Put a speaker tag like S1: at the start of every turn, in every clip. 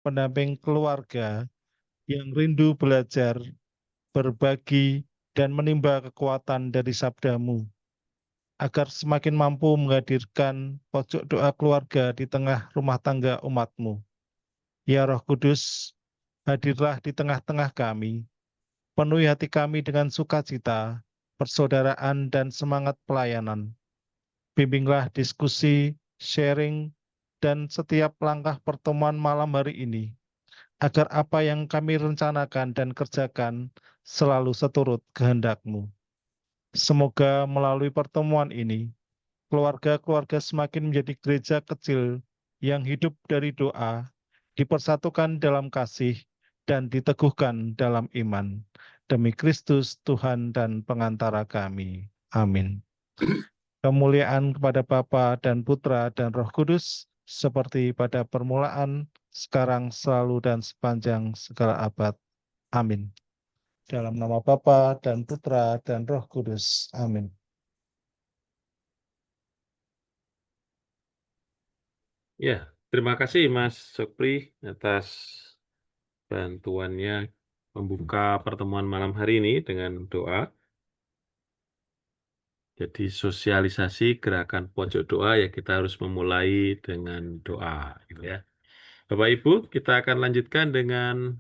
S1: pendamping keluarga yang rindu belajar, berbagi, dan menimba kekuatan dari sabdamu, agar semakin mampu menghadirkan pojok doa keluarga di tengah rumah tangga umatmu. Ya Roh Kudus, hadirlah di tengah-tengah kami, penuhi hati kami dengan sukacita, persaudaraan, dan semangat pelayanan. Bimbinglah diskusi, sharing, dan setiap langkah pertemuan malam hari ini, agar apa yang kami rencanakan dan kerjakan selalu seturut kehendak-Mu. Semoga melalui pertemuan ini, keluarga-keluarga semakin menjadi gereja kecil yang hidup dari doa, dipersatukan dalam kasih, dan diteguhkan dalam iman. Demi Kristus, Tuhan dan pengantara kami. Amin. Kemuliaan kepada Bapa dan Putra dan Roh Kudus, seperti pada permulaan, sekarang, selalu, dan sepanjang segala abad. Amin. Dalam nama Bapa dan Putra dan Roh Kudus. Amin.
S2: Ya, terima kasih Mas Sopri atas bantuannya membuka pertemuan malam hari ini dengan doa. Jadi sosialisasi gerakan pojok doa ya kita harus memulai dengan doa gitu ya. Bapak Ibu, kita akan lanjutkan dengan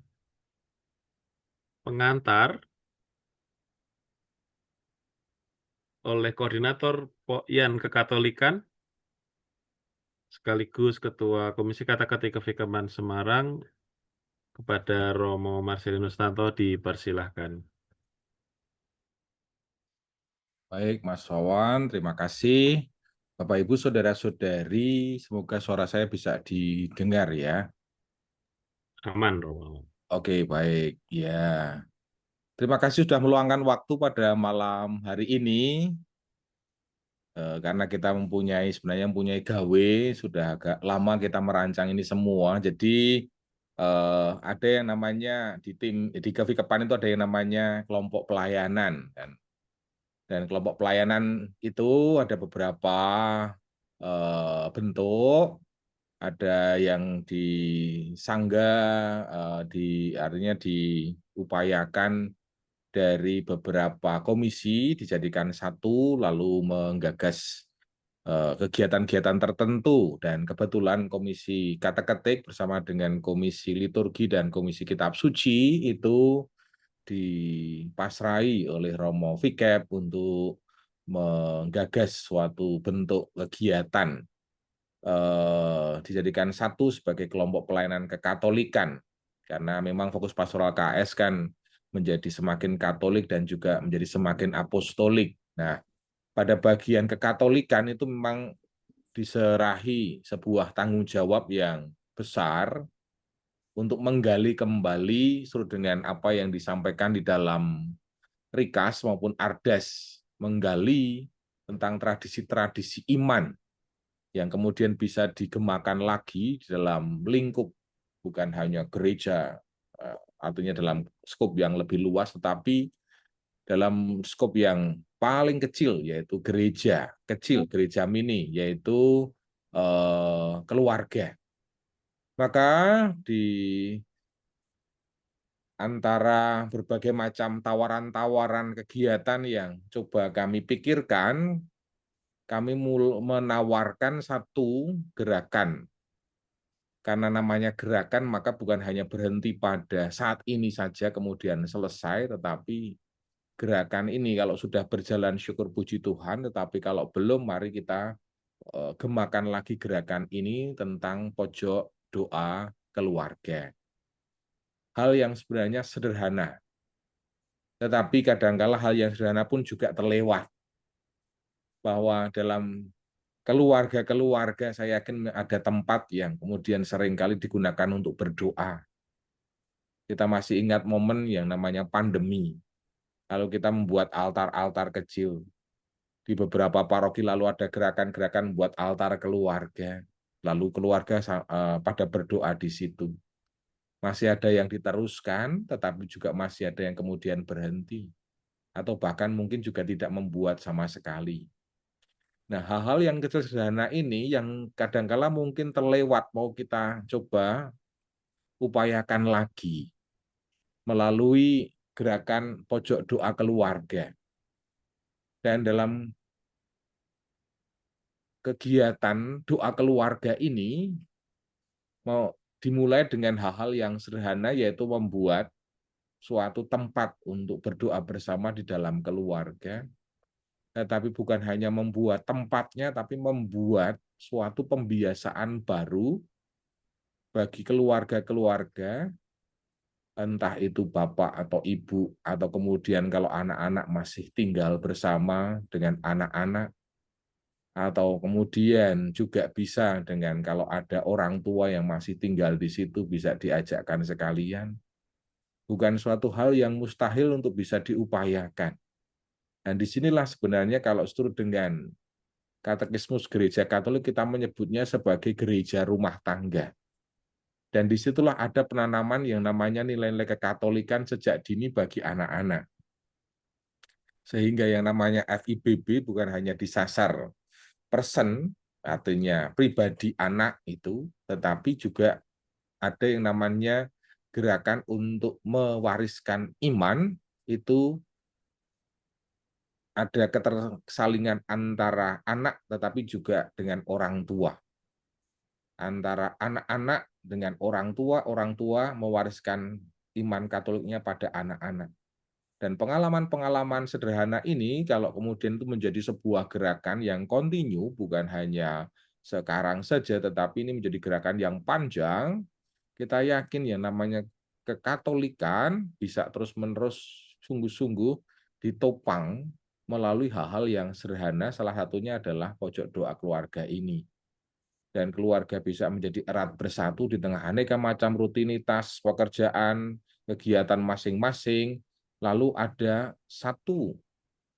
S2: pengantar oleh koordinator Poian Kekatolikan sekaligus Ketua Komisi Kata-Kata Kefikaman Semarang kepada Romo Marcelinus Tanto dipersilahkan.
S3: Baik, Mas Wawan, terima kasih. Bapak, Ibu, Saudara-saudari, semoga suara saya bisa didengar ya.
S2: Aman, Romo.
S3: Oke, baik. Ya, terima kasih sudah meluangkan waktu pada malam hari ini. Karena kita sebenarnya mempunyai gawe, sudah agak lama kita merancang ini semua. Jadi ada yang namanya di Kefikepan itu ada yang namanya kelompok pelayanan dan kelompok pelayanan itu ada beberapa bentuk, ada yang disanggah, artinya diupayakan dari beberapa komisi dijadikan satu, lalu menggagas kegiatan-kegiatan tertentu, dan kebetulan Komisi Kata-Ketik bersama dengan Komisi Liturgi dan Komisi Kitab Suci itu dipasrai oleh Romo Fikep untuk menggagas suatu bentuk kegiatan dijadikan satu sebagai kelompok pelayanan kekatolikan, karena memang fokus pastoral KS kan menjadi semakin katolik dan juga menjadi semakin apostolik. Nah, pada bagian kekatolikan itu memang diserahi sebuah tanggung jawab yang besar untuk menggali kembali sesuai dengan apa yang disampaikan di dalam Rikas maupun Ardas, menggali tentang tradisi-tradisi iman yang kemudian bisa digemakan lagi di dalam lingkup bukan hanya gereja, artinya dalam skop yang lebih luas, tetapi dalam skop yang paling kecil, yaitu gereja kecil, gereja mini, yaitu keluarga. Maka di antara berbagai macam tawaran-tawaran kegiatan yang coba kami pikirkan, kami menawarkan satu gerakan. Karena namanya gerakan, maka bukan hanya berhenti pada saat ini saja kemudian selesai, tetapi gerakan ini kalau sudah berjalan syukur puji Tuhan, tetapi kalau belum mari kita gemakan lagi gerakan ini tentang pojok doa keluarga. Hal yang sebenarnya sederhana, tetapi kadangkala hal yang sederhana pun juga terlewat. Bahwa dalam keluarga-keluarga saya yakin ada tempat yang kemudian seringkali digunakan untuk berdoa. Kita masih ingat momen yang namanya pandemi. Lalu kita membuat altar-altar kecil. Di beberapa paroki lalu ada gerakan-gerakan buat altar keluarga. Lalu keluarga pada berdoa di situ. Masih ada yang diteruskan, tetapi juga masih ada yang kemudian berhenti. Atau bahkan mungkin juga tidak membuat sama sekali. Nah, hal-hal yang kecil sederhana ini yang kadangkala mungkin terlewat, mau kita coba upayakan lagi melalui gerakan pojok doa keluarga. Dan dalam kegiatan doa keluarga ini mau dimulai dengan hal-hal yang sederhana, yaitu membuat suatu tempat untuk berdoa bersama di dalam keluarga. Tetapi bukan hanya membuat tempatnya, tapi membuat suatu pembiasaan baru bagi keluarga-keluarga, entah itu bapak atau ibu, atau kemudian kalau anak-anak masih tinggal bersama dengan anak-anak, atau kemudian juga bisa dengan kalau ada orang tua yang masih tinggal di situ bisa diajakkan sekalian. Bukan suatu hal yang mustahil untuk bisa diupayakan. Dan disinilah sebenarnya kalau seturut dengan Katekismus Gereja Katolik kita menyebutnya sebagai gereja rumah tangga. Dan disitulah ada penanaman yang namanya nilai-nilai kekatolikan sejak dini bagi anak-anak. Sehingga yang namanya FIBB bukan hanya disasar person, artinya pribadi anak itu, tetapi juga ada yang namanya gerakan untuk mewariskan iman, itu ada ketersalingan antara anak tetapi juga dengan orang tua. Antara anak-anak dengan orang tua mewariskan iman Katoliknya pada anak-anak. Dan pengalaman-pengalaman sederhana ini kalau kemudian itu menjadi sebuah gerakan yang kontinu, bukan hanya sekarang saja, tetapi ini menjadi gerakan yang panjang, kita yakin ya namanya kekatolikan bisa terus-menerus sungguh-sungguh ditopang melalui hal-hal yang sederhana, salah satunya adalah pojok doa keluarga ini. Dan keluarga bisa menjadi erat bersatu di tengah aneka macam rutinitas, pekerjaan, kegiatan masing-masing. Lalu ada satu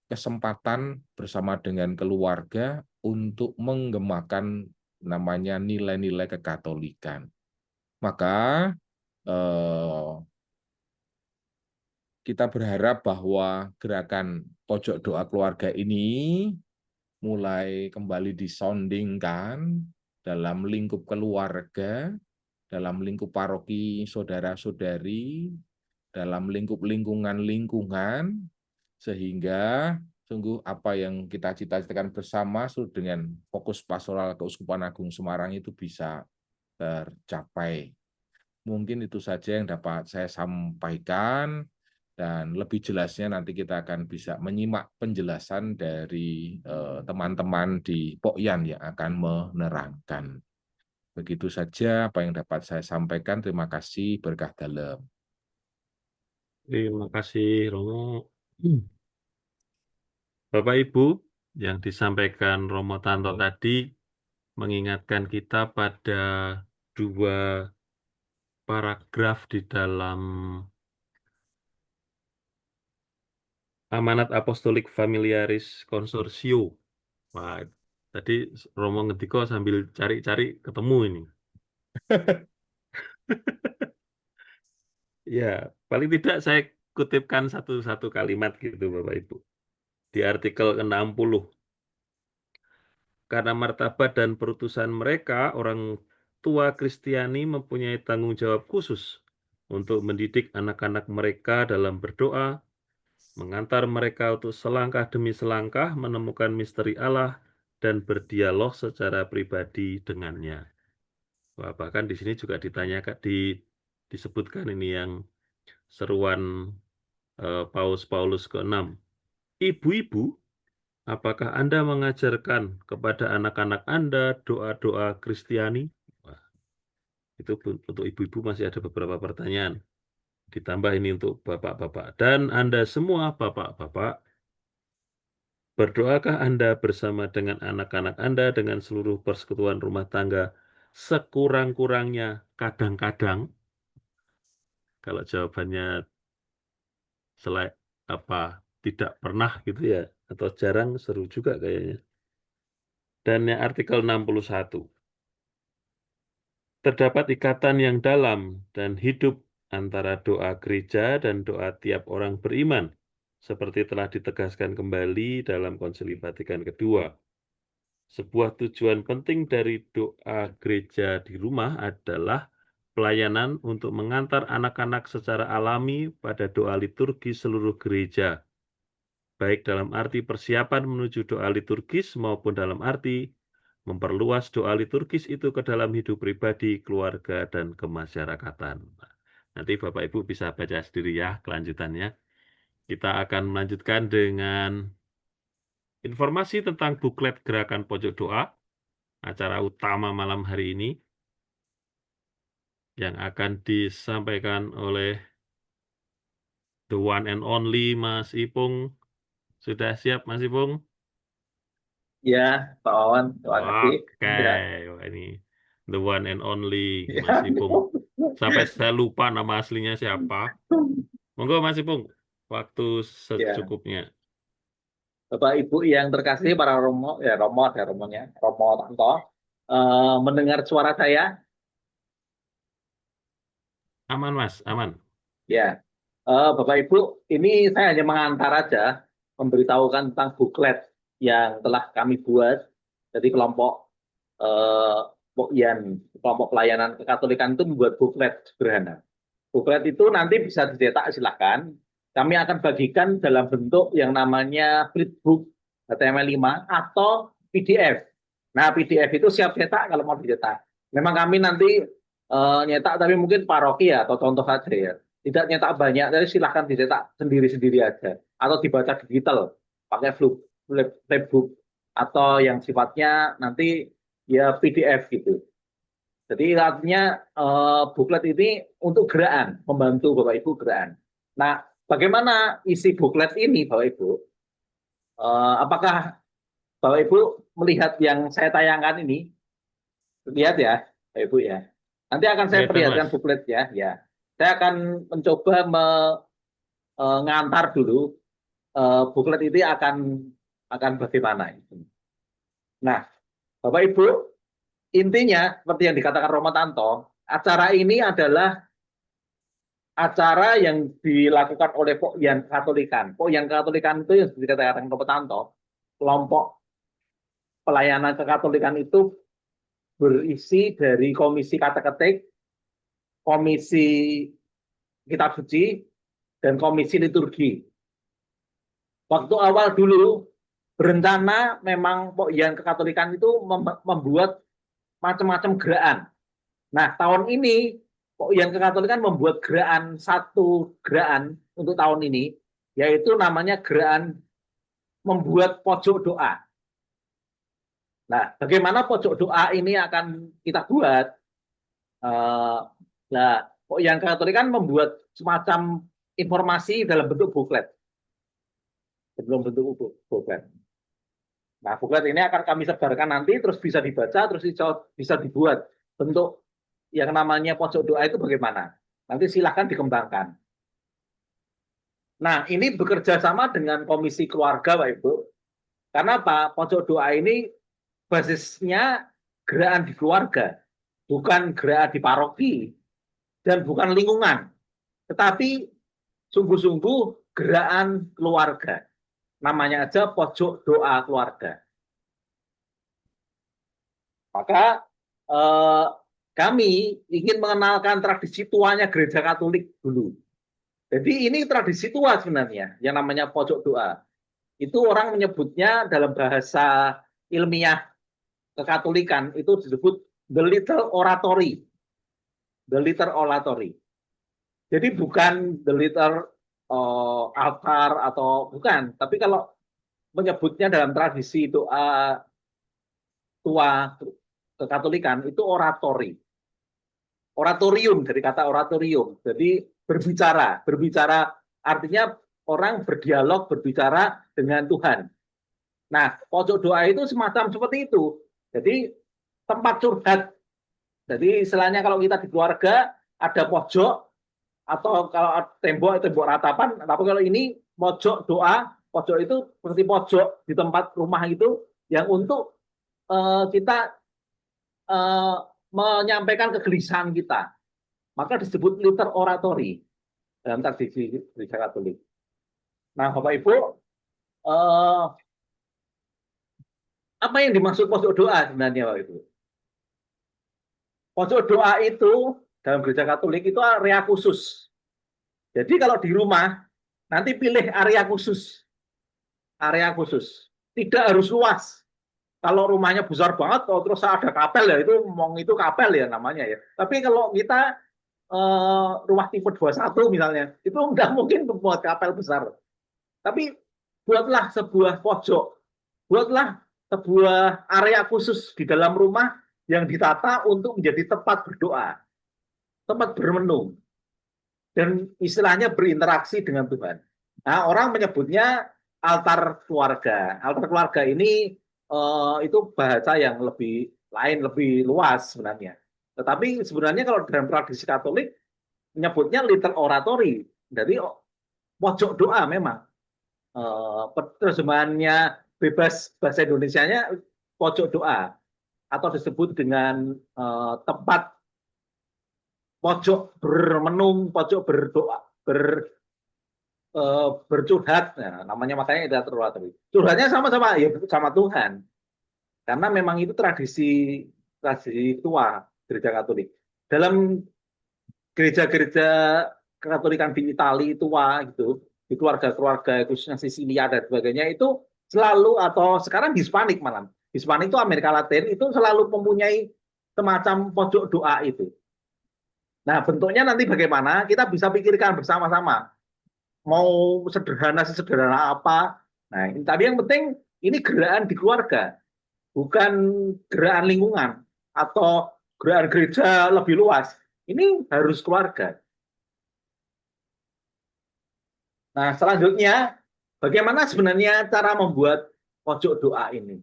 S3: kesempatan bersama dengan keluarga untuk menggemakan namanya nilai-nilai kekatolikan. Maka kita berharap bahwa gerakan pojok doa keluarga ini mulai kembali disondingkan dalam lingkup keluarga, dalam lingkup paroki saudara-saudari, dalam lingkup lingkungan-lingkungan, sehingga sungguh apa yang kita cita-citakan bersama dengan fokus pastoral Keuskupan Agung Semarang itu bisa tercapai. Mungkin itu saja yang dapat saya sampaikan, dan lebih jelasnya nanti kita akan bisa menyimak penjelasan dari teman-teman di Pokyan yang akan menerangkan. Begitu saja apa yang dapat saya sampaikan. Terima kasih, berkah dalam.
S2: Terima kasih, Romo. Bapak Ibu, yang disampaikan Romo Tanto tadi mengingatkan kita pada dua paragraf di dalam Amanat Apostolik Familiaris Consortio. Wah, tadi Romo ngetiko sambil cari-cari ketemu ini. Ya, paling tidak saya kutipkan satu kalimat gitu Bapak Ibu. Di artikel ke-60. Karena martabat dan perutusan mereka, orang tua Kristiani mempunyai tanggung jawab khusus untuk mendidik anak-anak mereka dalam berdoa, mengantar mereka untuk selangkah demi selangkah menemukan misteri Allah dan berdialog secara pribadi dengannya. Wah, bahkan di sini juga ditanyakan, disebutkan ini yang seruan Paus Paulus ke-6. Ibu-ibu, apakah Anda mengajarkan kepada anak-anak Anda doa-doa Kristiani? Wah, itu untuk ibu-ibu masih ada beberapa pertanyaan. Ditambah ini untuk bapak-bapak. Dan Anda semua bapak-bapak, berdoakah Anda bersama dengan anak-anak Anda dengan seluruh persekutuan rumah tangga sekurang-kurangnya kadang-kadang? Kalau jawabannya tidak pernah gitu ya, atau jarang, seru juga kayaknya. Dan yang artikel 61. Terdapat ikatan yang dalam dan hidup antara doa gereja dan doa tiap orang beriman, seperti telah ditegaskan kembali dalam Konsili Vatikan II. Sebuah tujuan penting dari doa gereja di rumah adalah pelayanan untuk mengantar anak-anak secara alami pada doa liturgi seluruh gereja, baik dalam arti persiapan menuju doa liturgis maupun dalam arti memperluas doa liturgis itu ke dalam hidup pribadi, keluarga, dan kemasyarakatan. Nanti Bapak Ibu bisa baca sendiri ya kelanjutannya. Kita akan melanjutkan dengan informasi tentang buklet Gerakan Pojok Doa, acara utama malam hari ini, yang akan disampaikan oleh the one and only Mas Ipung. Sudah siap Mas Ipung?
S4: Ya, Pak Wawan, terima kasih.
S2: Oke,
S4: Ya.
S2: wah, ini the one and only
S4: Ya.
S2: Mas Ipung. Sampai saya lupa nama aslinya siapa. Monggo Mas Ipung, waktu
S4: Ya.
S2: secukupnya.
S4: Bapak Ibu yang terkasih, para Romo, ya Romo, ada Romonya, Romo Tanto, mendengar suara saya?
S2: Aman Mas, aman.
S4: Ya, Bapak Ibu, ini saya hanya mengantar aja, memberitahukan tentang buklet yang telah kami buat. Jadi kelompok kelompok pelayanan kekatolikan itu membuat buklet sederhana. Buklet itu nanti bisa dicetak, silakan. Kami akan bagikan dalam bentuk yang namanya flipbook HTML5 atau PDF. Nah, PDF itu siap cetak kalau mau dicetak. Memang kami nanti nyetak, tapi mungkin paroki ya, atau contoh saja ya. Tidak nyetak banyak, tapi silahkan dicetak sendiri-sendiri aja. Atau dibaca digital, pakai flipbook. Atau yang sifatnya nanti ya PDF gitu. Jadi artinya buklet ini untuk gerakan, membantu Bapak Ibu gerakan. Nah, bagaimana isi buklet ini Bapak Ibu? Apakah Bapak Ibu melihat yang saya tayangkan ini? Lihat ya, Bapak Ibu ya. Nanti akan saya perlihatkan buklet ya. Saya akan mencoba mengantar dulu buklet ini akan bagaimana. Nah, Bapak Ibu, intinya seperti yang dikatakan Romo Tanto, acara ini adalah acara yang dilakukan oleh Pokyan Katolikan. Pokyan Katolikan itu yang dikatakan Romo Tanto, kelompok pelayanan kekatolikan itu berisi dari komisi kateketik, komisi kitab suci, dan komisi liturgi. Waktu awal dulu berencana memang Pokyan Kekatolikan itu membuat macam-macam gerakan. Nah, tahun ini Pokyan Kekatolikan membuat satu gerakan untuk tahun ini, yaitu namanya gerakan membuat pojok doa. Nah, bagaimana pojok doa ini akan kita buat? Nah, Pokyan Kekatolikan membuat semacam informasi dalam bentuk buklet. Sebelum bentuk buklet. Nah, buklet ini akan kami sebarkan nanti, terus bisa dibaca, terus bisa dibuat bentuk yang namanya pojok doa itu bagaimana. Nanti silahkan dikembangkan. Nah, ini bekerja sama dengan komisi keluarga, Pak Ibu. Karena apa? Pojok doa ini basisnya gerakan di keluarga, bukan gerakan di paroki, dan bukan lingkungan. Tetapi sungguh-sungguh gerakan keluarga. Namanya aja pojok doa keluarga. Maka kami ingin mengenalkan tradisi tuanya gereja Katolik dulu. Jadi ini tradisi tua sebenarnya, yang namanya pojok doa. Itu orang menyebutnya dalam bahasa ilmiah kekatolikan itu disebut the little oratory. The little oratory. Jadi bukan the little altar atau bukan, tapi kalau menyebutnya dalam tradisi doa tua kekatolikan itu oratory. Oratorium, dari kata oratorium. Jadi berbicara artinya orang berdialog, berbicara dengan Tuhan. Nah, pojok doa itu semacam seperti itu. Jadi tempat curhat. Jadi istilahnya kalau kita di keluarga ada pojok atau kalau tembok ratapan, tapi kalau ini pojok doa, pojok itu seperti pojok di tempat rumah itu yang untuk kita menyampaikan kegelisahan kita. Maka disebut little oratory dalam tradisi gereja Katolik. Nah, Bapak Ibu, apa yang dimaksud pojok doa sebenarnya, Bapak Ibu? Pojok doa itu dalam gereja Katolik itu area khusus. Jadi kalau di rumah nanti pilih area khusus. Area khusus. Tidak harus luas. Kalau rumahnya besar banget, terus ada kapel ya, itu kapel ya namanya ya. Tapi kalau kita rumah tipe 21 misalnya, itu nggak mungkin membuat kapel besar. Tapi buatlah sebuah pojok, buatlah sebuah area khusus di dalam rumah yang ditata untuk menjadi tempat berdoa, tempat bermenung, dan istilahnya berinteraksi dengan Tuhan. Nah, orang menyebutnya altar keluarga. Altar keluarga ini itu bahasa yang lebih lain, lebih luas sebenarnya. Tetapi sebenarnya kalau dalam tradisi Katolik menyebutnya little oratory, jadi pojok doa memang. Terjemahannya bebas bahasa Indonesianya pojok doa atau disebut dengan tempat pojok bermenung, pojok berdoa, bercurhat, nah, namanya makanya itu oratory. Curhatnya sama-sama ya sama Tuhan, karena memang itu tradisi tua gereja Katolik. Dalam gereja-gereja Katolikan di Italia tua gitu, di keluarga-keluarga khususnya Sisilia dan sebagainya itu selalu, atau sekarang Hispanik malam, Hispanik itu Amerika Latin itu selalu mempunyai semacam pojok doa itu. Nah, bentuknya nanti bagaimana kita bisa pikirkan bersama-sama. Mau sesederhana apa. Nah, ini tadi yang penting ini gerakan di keluarga, bukan gerakan lingkungan atau gerakan gereja lebih luas. Ini harus keluarga. Nah, selanjutnya bagaimana sebenarnya cara membuat pojok doa ini?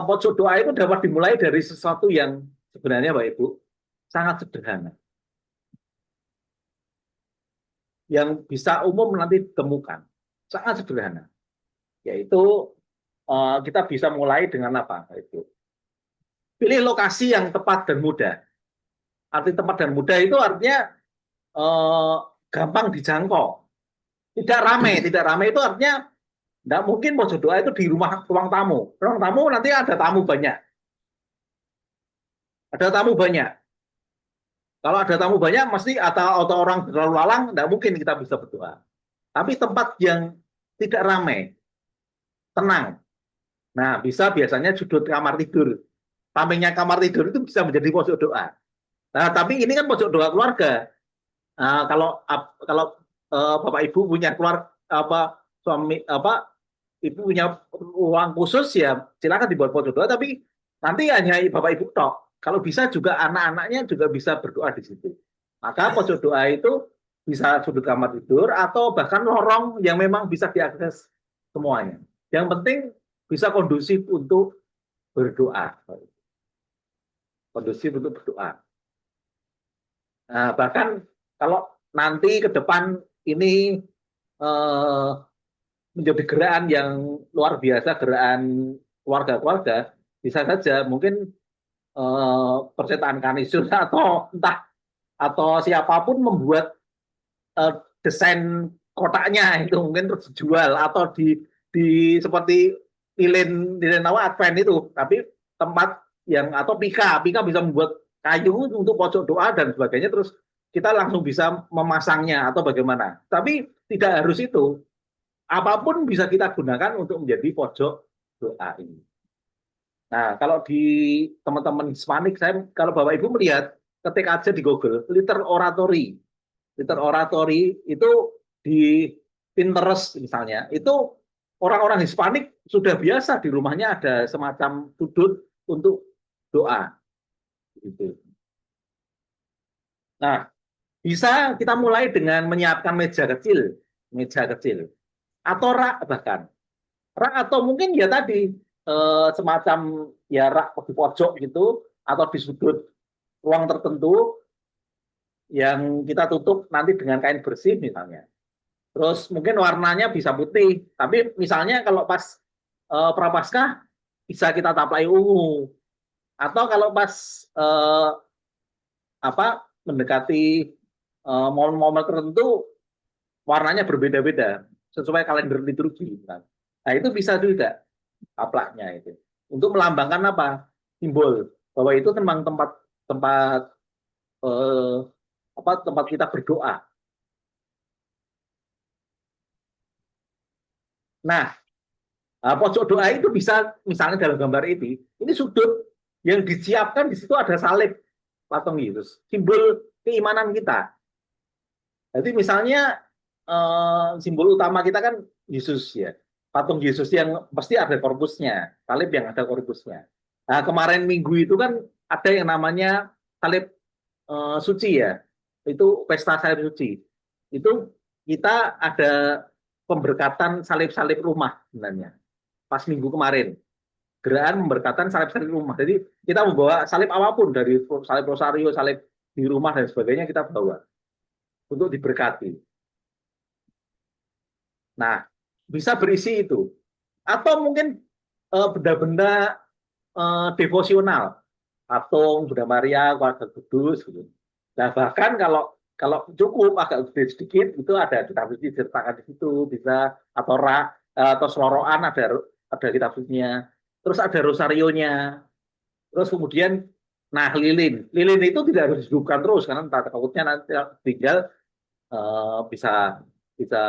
S4: Pojok doa itu dapat dimulai dari sesuatu yang sebenarnya Bapak Ibu sangat sederhana, yang bisa umum nanti ditemukan, sangat sederhana, yaitu kita bisa mulai dengan apa? Itu pilih lokasi yang tepat dan mudah. Arti tepat dan mudah itu artinya gampang dijangkau, tidak ramai. Tidak ramai itu artinya tidak mungkin pojok doa itu di ruang tamu. Ruang tamu nanti ada tamu banyak. Ada tamu banyak. Kalau ada tamu banyak, mesti atau orang berlalu lalang, tidak mungkin kita bisa berdoa. Tapi tempat yang tidak ramai, tenang. Nah, biasanya sudut kamar tidur. Sampingnya kamar tidur itu bisa menjadi pojok doa. Nah, tapi ini kan pojok doa keluarga. Nah, kalau Bapak Ibu punya suami Ibu punya ruang khusus ya silakan dibuat pojok doa, tapi nanti hanya Bapak Ibu tok. Kalau bisa juga anak-anaknya juga bisa berdoa di situ. Maka pojok doa itu bisa sudut kamar tidur atau bahkan lorong yang memang bisa diakses semuanya. Yang penting bisa kondusif untuk berdoa. Kondusif untuk berdoa. Nah, bahkan kalau nanti ke depan ini menjadi gerakan yang luar biasa, gerakan keluarga-keluarga, bisa saja mungkin percetakan Kanisius atau siapapun membuat desain kotaknya itu mungkin terus dijual atau di seperti lilin Advent itu, tapi tempat yang atau pika bisa membuat kayu untuk pojok doa dan sebagainya, terus kita langsung bisa memasangnya atau bagaimana. Tapi tidak harus itu. Apapun bisa kita gunakan untuk menjadi pojok doa ini. Nah, kalau di teman-teman Hispanik, kalau Bapak Ibu melihat, ketik aja di Google, little oratory. Little oratory itu di Pinterest misalnya, itu orang-orang Hispanik sudah biasa di rumahnya ada semacam sudut untuk doa. Gitu. Nah, bisa kita mulai dengan menyiapkan meja kecil, atau rak bahkan, rak atau mungkin ya tadi semacam ya rak di pojok gitu atau di sudut ruang tertentu yang kita tutup nanti dengan kain bersih misalnya. Terus mungkin warnanya bisa putih, tapi misalnya kalau pas Prapaskah bisa kita taplai ungu, atau kalau pas mendekati momen-momen tertentu warnanya berbeda-beda sesuai kalender liturgi. Nah, itu bisa juga taplaknya itu untuk melambangkan apa? Simbol bahwa itu memang tempat tempat kita berdoa. Nah, pojok doa itu bisa misalnya dalam gambar ini sudut yang disiapkan di situ ada salib patung Yesus, simbol keimanan kita. Jadi misalnya simbol utama kita kan Yesus ya, patung Yesus yang pasti ada korpusnya, salib yang ada korpusnya. Nah, kemarin minggu itu kan ada yang namanya salib suci ya, itu pesta salib suci. Itu kita ada pemberkatan salib-salib rumah sebenarnya. Pas minggu kemarin, gerakan pemberkatan salib-salib rumah. Jadi kita membawa salib apapun, dari salib rosario, salib di rumah dan sebagainya kita bawa untuk diberkati. Nah, bisa berisi itu. Atau mungkin benda-benda devosional, patung Bunda Maria, keluarga kudus gitu. Nah, bahkan kalau cukup agak gede sedikit itu ada kitab suci disertakan di situ, bisa atau seloroan ada kitab sucinya. Terus ada rosarionya. Terus kemudian lilin itu tidak harus dihidupkan terus karena takutnya nanti tinggal bisa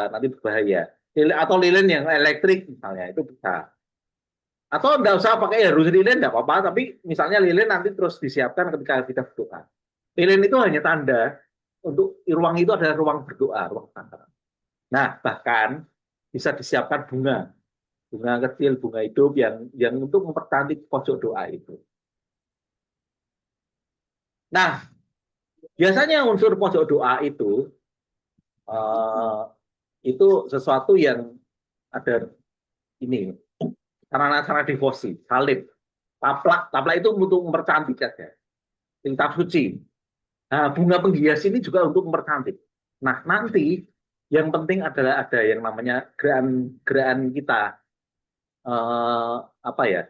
S4: nanti berbahaya. Atau lilin yang elektrik misalnya itu bisa. Atau enggak usah pakai harus lilin, enggak apa-apa, tapi misalnya lilin nanti terus disiapkan ketika kita berdoa. Lilin itu hanya tanda untuk ruang itu adalah ruang berdoa, ruang tanda. Nah, bahkan bisa disiapkan bunga kecil, bunga hidup yang untuk mempercantik pojok doa itu. Nah, biasanya unsur pojok doa itu sesuatu yang ada ini, sarana devosi, salib, taplak itu untuk mempercantik saja, kitab suci. Nah, bunga penghias ini juga untuk mempercantik. Nah, nanti yang penting adalah ada yang namanya gerakan kita,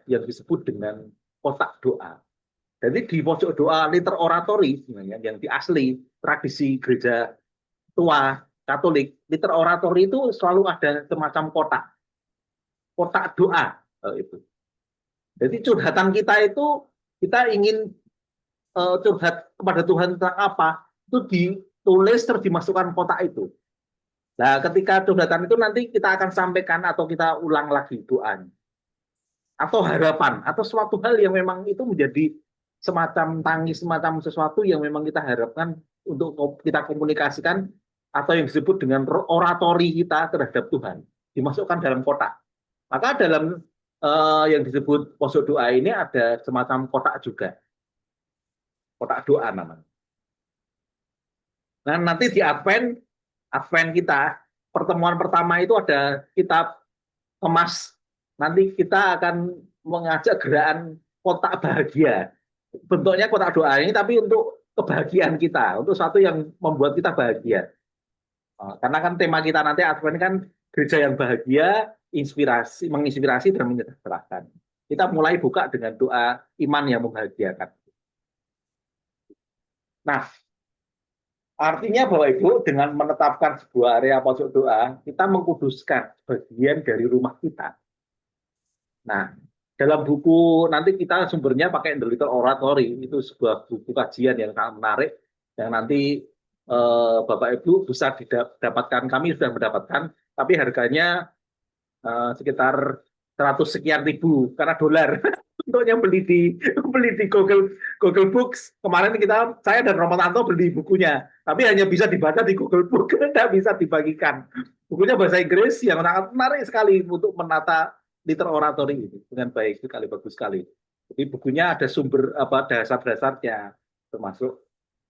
S4: yang disebut dengan kotak doa. Jadi di pojok doa liter oratory sebenarnya yang di asli tradisi gereja tua Katolik, liter oratory itu selalu ada semacam kotak doa itu. Jadi curhatan kita itu kita ingin curhat kepada Tuhan tentang apa, itu ditulis terus dimasukkan kotak itu. Nah, ketika curhatan itu nanti kita akan sampaikan atau kita ulang lagi doanya. Atau harapan, atau suatu hal yang memang itu menjadi semacam tangis, semacam sesuatu yang memang kita harapkan untuk kita komunikasikan, atau yang disebut dengan oratori kita terhadap Tuhan, dimasukkan dalam kotak. Maka dalam yang disebut pojok doa ini ada semacam kotak juga. Kotak doa namanya. Nah, nanti di Advent kita, pertemuan pertama itu ada kitab kemas. Nanti kita akan mengajak gerakan kotak bahagia. Bentuknya kotak doa ini, tapi untuk kebahagiaan kita, untuk sesuatu yang membuat kita bahagia. Karena kan tema kita nanti Advent kan gereja yang bahagia, menginspirasi dan menyejahterakan. Kita mulai buka dengan doa iman yang membahagiakan. Nah, artinya Bapak Ibu dengan menetapkan sebuah area pojok doa, kita mengkuduskan bagian dari rumah kita. Nah, dalam buku nanti kita sumbernya pakai The Little Oratory, itu sebuah buku kajian yang sangat menarik, yang nanti Bapak Ibu bisa didapatkan, kami sudah mendapatkan, tapi harganya sekitar 100 sekian ribu karena dolar. Untuknya beli di Google Books. Kemarin saya dan Romo Tanto beli bukunya, tapi hanya bisa dibaca di Google Books, tidak bisa dibagikan. Bukunya bahasa Inggris yang sangat menarik sekali untuk menata liter oratory itu dengan baik sekali, bagus sekali. Jadi bukunya ada sumber dasar-dasarnya, termasuk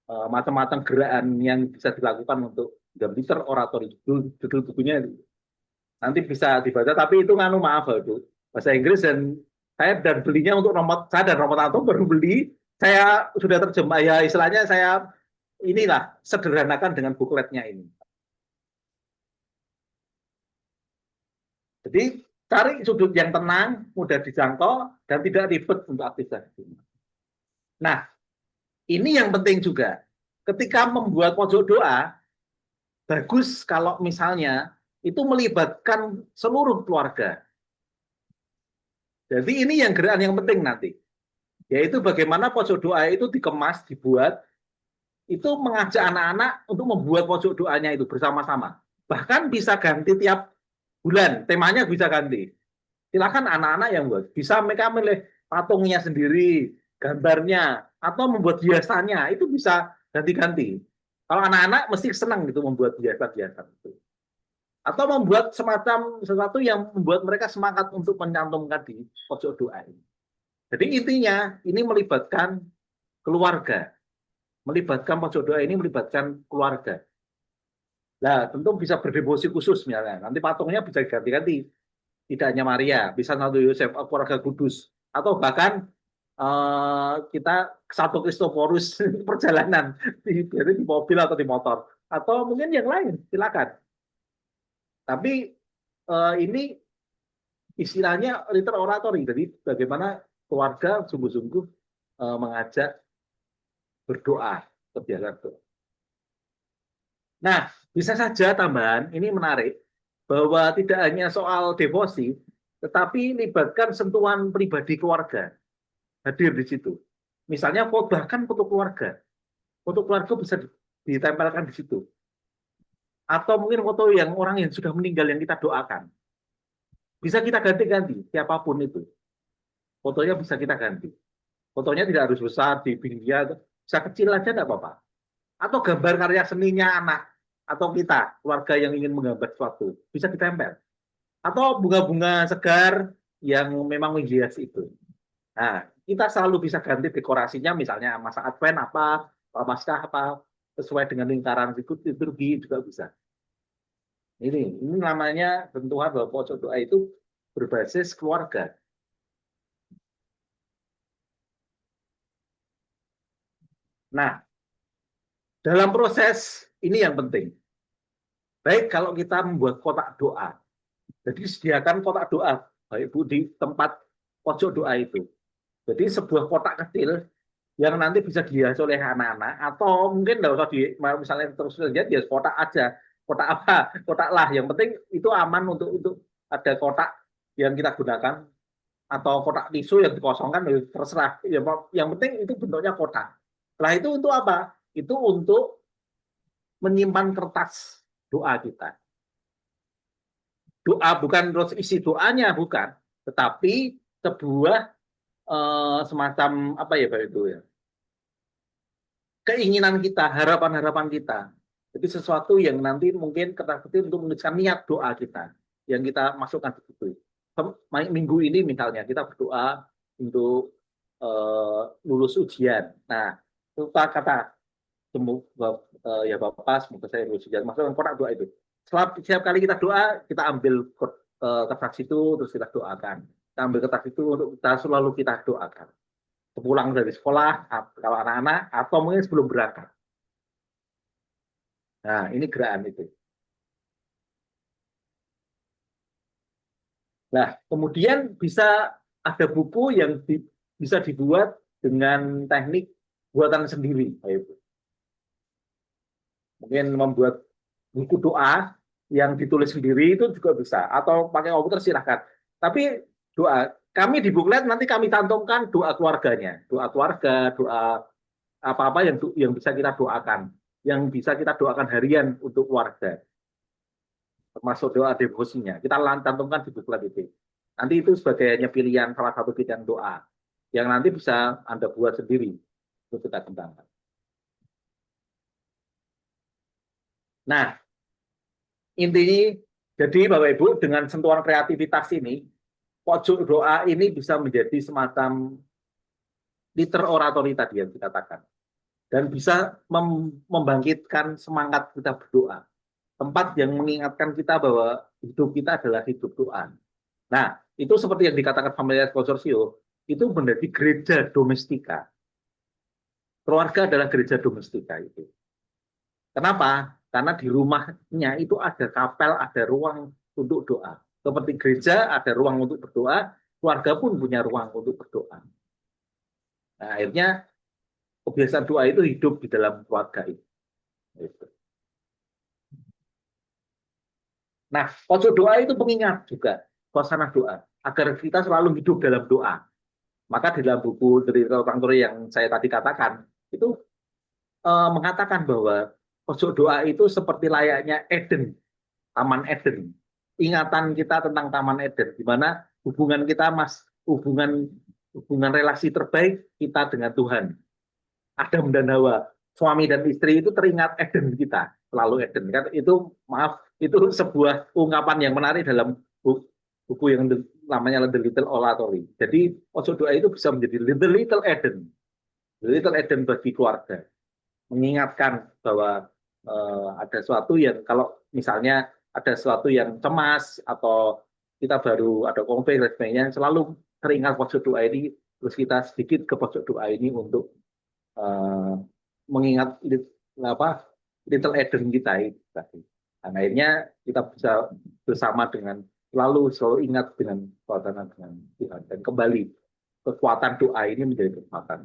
S4: macam-macam gerakan yang bisa dilakukan untuk liter oratory. Judul bukunya nanti bisa dibaca, tapi itu maaf itu bahasa Inggris, dan saya belinya untuk saya dan Romo Tanto baru beli, saya sudah terjemah ya, istilahnya saya sederhanakan dengan bukletnya ini. Jadi cari sudut yang tenang, mudah dijangkau, dan tidak ribet untuk aktivitas. Nah, ini yang penting juga. Ketika membuat pojok doa, bagus kalau misalnya itu melibatkan seluruh keluarga. Jadi ini yang gerakan yang penting nanti. Yaitu bagaimana pojok doa itu dikemas, dibuat, itu mengajak anak-anak untuk membuat pojok doanya itu bersama-sama. Bahkan bisa ganti tiap bulan, temanya bisa ganti. Silakan anak-anak yang buat. Bisa mereka milih patungnya sendiri, gambarnya, atau membuat hiasannya, itu bisa ganti-ganti. Kalau anak-anak mesti senang gitu membuat hiasan-hiasan itu. Atau membuat semacam sesuatu yang membuat mereka semangat untuk mencantumkan di pojok doa ini. Jadi intinya ini melibatkan keluarga. Melibatkan pojok doa ini melibatkan keluarga. Nah, tentu bisa berdevosi khusus misalnya. Nanti patungnya bisa ganti-ganti. Tidak hanya Maria, bisa Santo Yosef, keluarga kudus. Atau bahkan kita Santo Kristoforus perjalanan di mobil atau di motor. Atau mungkin yang lain, silakan. Tapi ini istilahnya liter oratory. Jadi bagaimana keluarga sungguh-sungguh mengajak berdoa, kebiasaan doa. Nah, bisa saja tambahan, ini menarik, bahwa tidak hanya soal devosi, tetapi libatkan sentuhan pribadi keluarga hadir di situ. Misalnya bahkan foto keluarga bisa ditempelkan di situ. Atau mungkin foto yang orang yang sudah meninggal yang kita doakan. Bisa kita ganti-ganti, siapapun itu. Fotonya bisa kita ganti. Fotonya tidak harus besar, di pinggir, bisa kecil aja tidak apa-apa. Atau gambar karya seninya anak, atau kita, keluarga yang ingin menggambar sesuatu, bisa ditempel. Atau bunga-bunga segar yang memang menghias itu. Nah, kita selalu bisa ganti dekorasinya, misalnya masa Advent apa, Paskah apa, sesuai dengan lingkaran liturgi juga bisa. Ini namanya bentukan bahwa pojok doa itu berbasis keluarga. Nah, dalam proses ini yang penting. Baik kalau kita membuat kotak doa. Jadi sediakan kotak doa, baik Bu, di tempat pojok doa itu. Jadi sebuah kotak kecil yang nanti bisa dihias oleh anak-anak, atau mungkin kalau misalnya terus lihat ya kotak aja, kotak apa, kotak lah. Yang penting itu aman untuk ada kotak yang kita gunakan, atau kotak tisu yang dikosongkan, terserah. Yang penting itu bentuknya kotak. Setelah itu untuk apa? Itu untuk menyimpan kertas doa kita. Doa bukan terus isi doanya, bukan, tetapi sebuah semacam apa ya Pak itu ya, keinginan kita, harapan-harapan kita. Jadi sesuatu yang nanti mungkin kertas kecil untuk menuliskan niat doa kita yang kita masukkan di situ. Minggu ini misalnya kita berdoa untuk lulus ujian. Nah, kita kata ya Bapak, semoga saya lulus ujian. Masukkan kotak doa itu. Setiap kali kita doa, kita ambil kertas itu terus kita doakan. Kita ambil kertas itu untuk kita selalu kita doakan. Pulang dari sekolah, kalau anak-anak, atau mungkin sebelum berangkat. Nah, ini gerakan itu. Nah, kemudian bisa ada buku yang bisa dibuat dengan teknik buatan sendiri. Mungkin membuat buku doa yang ditulis sendiri itu juga bisa. Atau pakai komputer silahkan. Tapi doa, kami di buklet nanti kami cantumkan doa keluarganya. Doa keluarga, doa apa-apa yang bisa kita doakan. Yang bisa kita doakan harian untuk keluarga. Termasuk doa devosinya. Kita cantumkan di buklet itu. Nanti itu sebagai pilihan, salah satu pilihan doa. Yang nanti bisa Anda buat sendiri. Untuk kita kembangkan. Nah, intinya, jadi Bapak Ibu, dengan sentuhan kreativitas ini, pojok doa ini bisa menjadi semacam liter oratory tadi yang dikatakan. Dan bisa membangkitkan semangat kita berdoa. Tempat yang mengingatkan kita bahwa hidup kita adalah hidup doa. Nah, itu seperti yang dikatakan Familias Consortio, itu menjadi gereja domestika. Keluarga adalah gereja domestika itu. Kenapa? Karena di rumahnya itu ada kapel, ada ruang untuk doa. Seperti gereja ada ruang untuk berdoa, keluarga pun punya ruang untuk berdoa. Nah, akhirnya kebiasaan doa itu hidup di dalam keluarga itu. Nah, pojok doa itu pengingat juga suasana doa, agar kita selalu hidup dalam doa. Maka di dalam buku The Little Oratory yang saya tadi katakan, itu mengatakan bahwa pojok doa itu seperti layaknya Eden, Taman Eden. Ingatan kita tentang Taman Eden, di mana hubungan kita, hubungan relasi terbaik kita dengan Tuhan. Adam dan Hawa, suami dan istri itu teringat Eden kita, selalu Eden. Kan itu, maaf, itu sebuah ungkapan yang menarik dalam buku yang namanya The Little Oratory. Jadi pojok doa itu bisa menjadi The Little Eden, The Little Eden bagi keluarga. Mengingatkan bahwa ada sesuatu yang, kalau misalnya ada sesuatu yang cemas atau kita baru ada konflik dan sebagainya, selalu teringat pojok doa ini, terus kita sedikit ke pojok doa ini untuk mengingat Little Eden kita itu tadi. Dan akhirnya kita bisa bersama dengan selalu ingat dengan kekuatan dengan Tuhan, dan kembali kekuatan doa ini menjadi kekuatan.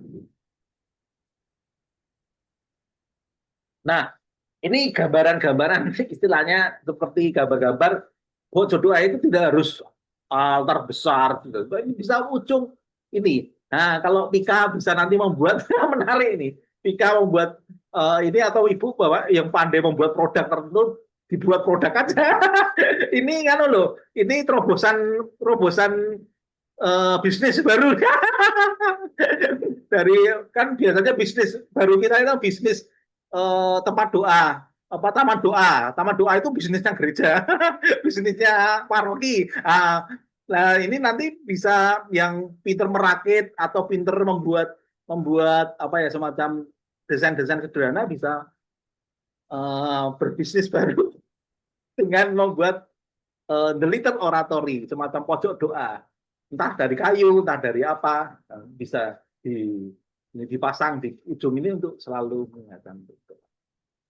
S4: Nah, ini gambaran-gambaran istilahnya seperti gambar-gambar pojok doa itu tidak harus altar besar, ini bisa ujung ini. Nah, kalau Pika bisa nanti membuat menarik ini. Pika membuat ini, atau ibu bawa yang pandai membuat produk tertentu, dibuat produk aja. Ini kan loh, ini terobosan bisnis baru. Dari kan biasanya bisnis baru kita itu bisnis tempat doa, taman doa itu bisnisnya gereja, bisnisnya paroki. Nah, ini nanti bisa yang pinter merakit atau pinter membuat apa ya, semacam desain-desain sederhana, bisa berbisnis baru dengan membuat The Little Oratory, semacam pojok doa, entah dari kayu, entah dari apa, bisa dipasang di ujung ini untuk selalu mengingatkan.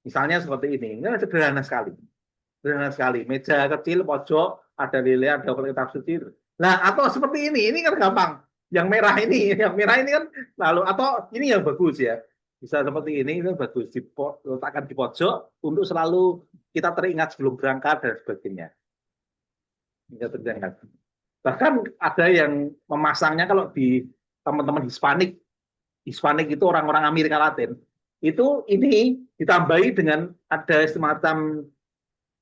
S4: Misalnya seperti ini sederhana sekali, meja kecil pojok, ada lilin, ada kitab suci. Nah, atau seperti ini kan gampang. Yang merah ini kan lalu, atau ini yang bagus ya, bisa seperti ini bagus, diletakkan di pojok untuk selalu kita teringat sebelum berangkat dan sebagainya. Bahkan ada yang memasangnya, kalau di teman-teman Hispanik itu orang-orang Amerika Latin, itu ini ditambahi dengan ada semacam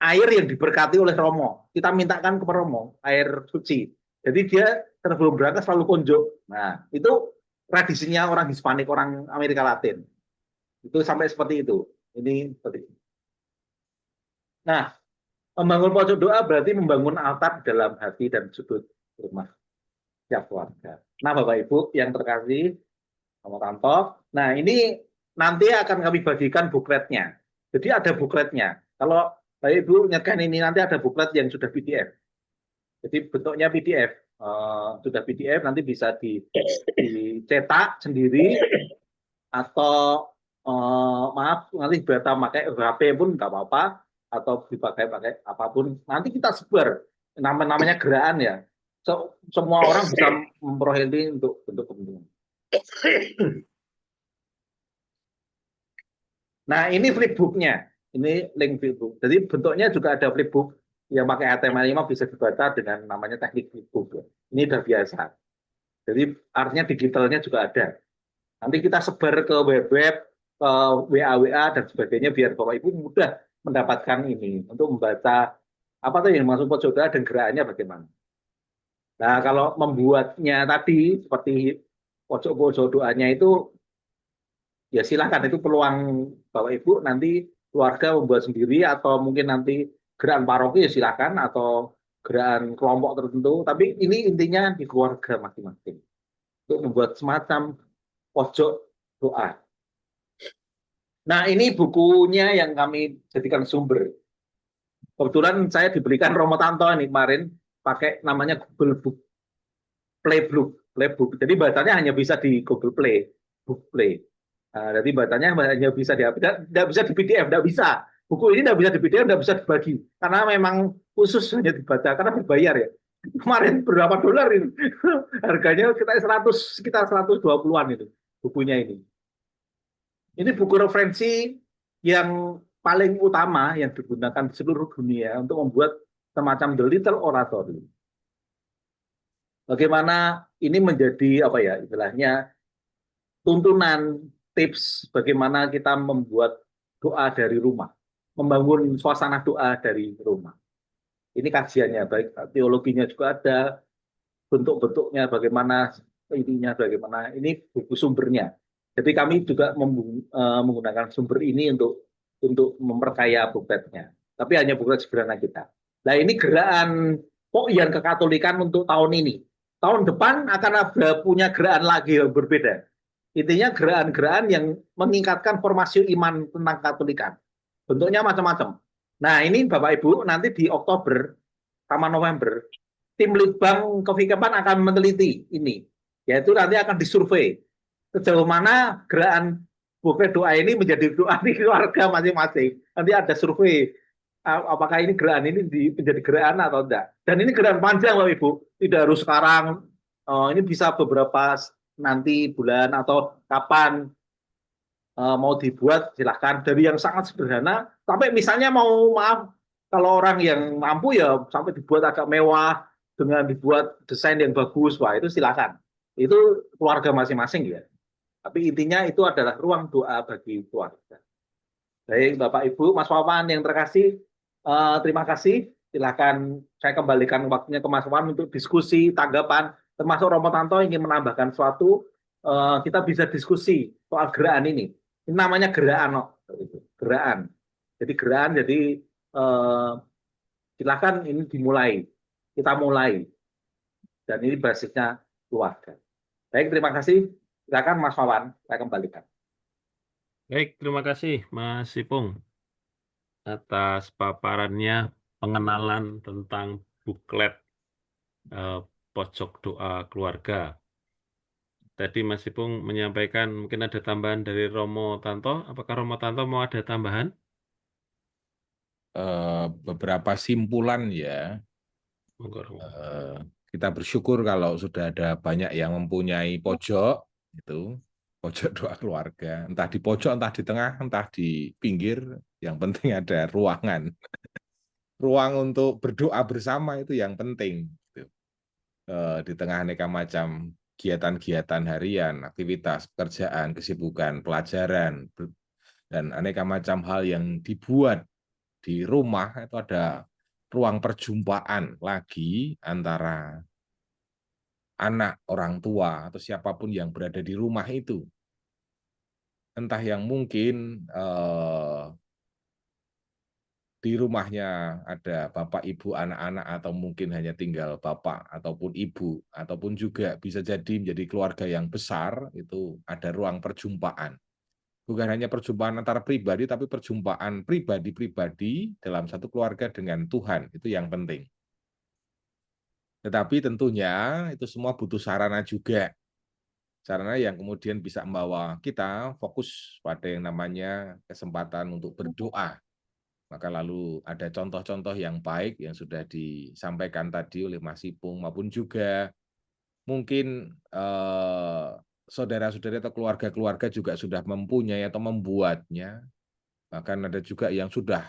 S4: air yang diberkati oleh Romo. Kita mintakan kepada Romo air suci. Jadi dia sebelum berangkat selalu kunjuk. Nah, itu tradisinya orang Hispanik, orang Amerika Latin. Itu sampai seperti itu. Ini seperti itu. Nah, membangun pojok doa berarti membangun altar dalam hati dan sudut rumah setiap keluarga. Nah, Bapak Ibu yang terkasih, Om Tanto, nah ini nanti akan kami bagikan bukletnya. Jadi ada bukletnya. Kalau Bapak Ibu nyekan ini, nanti ada buklet yang sudah PDF. Jadi bentuknya PDF, sudah PDF, nanti bisa dicetak sendiri, atau maaf, nanti bisa pakai HP pun nggak apa-apa, atau dipakai apapun. Nanti kita sebar, namanya gerakan ya. Semua orang bisa memperoleh ini untuk kepentingan. Nah, ini flipbooknya, ini link flipbook. Jadi bentuknya juga ada flipbook yang pakai HTML5, bisa dibaca dengan namanya teknik flipbook. Ini udah biasa. Jadi artinya digitalnya juga ada. Nanti kita sebar ke web, ke WA dan sebagainya, biar Bapak Ibu mudah mendapatkan ini untuk membaca apa tuh yang masuk pojok doa dan gerakannya bagaimana. Nah, kalau membuatnya tadi seperti pojok doanya itu, ya silakan, itu peluang Bapak Ibu nanti keluarga membuat sendiri, atau mungkin nanti gerakan paroki ya silakan, atau gerakan kelompok tertentu. Tapi ini intinya di keluarga masing-masing untuk membuat semacam pojok doa. Nah, ini bukunya yang kami jadikan sumber. Kebetulan saya diberikan Romo Tanto ini kemarin pakai namanya Google Book Playbook. Jadi bacanya hanya bisa di Google Play, Book Play. Nah, jadi bacanya hanya bisa tidak bisa di PDF, tidak bisa. Buku ini tidak bisa di PDF, tidak bisa dibagi, karena memang khusus hanya dibaca, karena berbayar ya. Kemarin berapa dolar ini? Harganya sekitar 120-an itu bukunya ini. Ini buku referensi yang paling utama yang digunakan di seluruh dunia untuk membuat semacam The Little Oratory. bagaimana ini menjadi apa ya istilahnya tuntunan tips bagaimana kita membuat doa dari rumah, membangun suasana doa dari rumah. Ini kajiannya, baik teologinya juga ada, bentuk-bentuknya bagaimana, intinya bagaimana. Ini buku sumbernya. Jadi kami juga menggunakan sumber ini untuk memperkaya bukletnya. Tapi hanya buklet sederhana kita. Nah ini gerakan yang kekatolikan untuk tahun ini. Tahun depan akan ada punya gerakan lagi yang berbeda. Intinya gerakan-gerakan yang meningkatkan formasi iman tentang Katolikan. Bentuknya macam-macam. Nah ini Bapak Ibu nanti di Oktober sama November tim Litbang Kefikepan akan meneliti ini. Yaitu nanti akan disurvei sejauh mana gerakan buklet doa ini menjadi doa di keluarga masing-masing. Nanti ada survei apakah ini gerakan ini menjadi gerakan atau tidak. Dan ini gerakan panjang Bapak Ibu. Tidak harus sekarang. Ini bisa beberapa nanti bulan atau kapan mau dibuat silahkan dari yang sangat sederhana sampai misalnya mau maaf kalau orang yang mampu ya sampai dibuat agak mewah dengan dibuat desain yang bagus, wah itu silakan itu keluarga masing-masing ya, tapi intinya itu adalah ruang doa bagi keluarga. Baik Bapak Ibu Mas Wawan yang terkasih, terima kasih, silakan saya kembalikan waktunya ke Mas Wawan untuk diskusi tanggapan, termasuk Romo Tanto ingin menambahkan sesuatu, kita bisa diskusi soal gerakan ini. Ini namanya gerakan, gerakan. Jadi gerakan, jadi silakan ini dimulai, kita mulai, dan ini basisnya keluarga. Baik, terima kasih. Silakan Mas Wawan, saya kembalikan.
S2: Baik, terima kasih Mas Ipung atas paparannya pengenalan tentang buklet pojok doa keluarga. Tadi Mas Ipung menyampaikan mungkin ada tambahan dari Romo Tanto. Apakah Romo Tanto mau ada tambahan?
S3: Beberapa simpulan ya. Kita bersyukur kalau sudah ada banyak yang mempunyai pojok, itu pojok doa keluarga. Entah di pojok, entah di tengah, entah di pinggir. Yang penting ada ruangan. Ruang untuk berdoa bersama itu yang penting. Di tengah aneka macam kegiatan-kegiatan harian, aktivitas, pekerjaan, kesibukan, pelajaran, dan aneka macam hal yang dibuat di rumah, itu ada ruang perjumpaan lagi antara anak, orang tua, atau siapapun yang berada di rumah itu. Entah yang mungkin di rumahnya ada bapak, ibu, anak-anak, atau mungkin hanya tinggal bapak ataupun ibu, ataupun juga bisa jadi menjadi keluarga yang besar, itu ada ruang perjumpaan. Bukan hanya perjumpaan antara pribadi, tapi perjumpaan pribadi-pribadi dalam satu keluarga dengan Tuhan, itu yang penting. Tetapi tentunya itu semua butuh sarana juga. Sarana yang kemudian bisa membawa kita fokus pada yang namanya kesempatan untuk berdoa. Maka lalu ada contoh-contoh yang baik yang sudah disampaikan tadi oleh Mas Ipung, maupun juga mungkin saudara-saudara atau keluarga-keluarga juga sudah mempunyai atau membuatnya. Bahkan ada juga yang sudah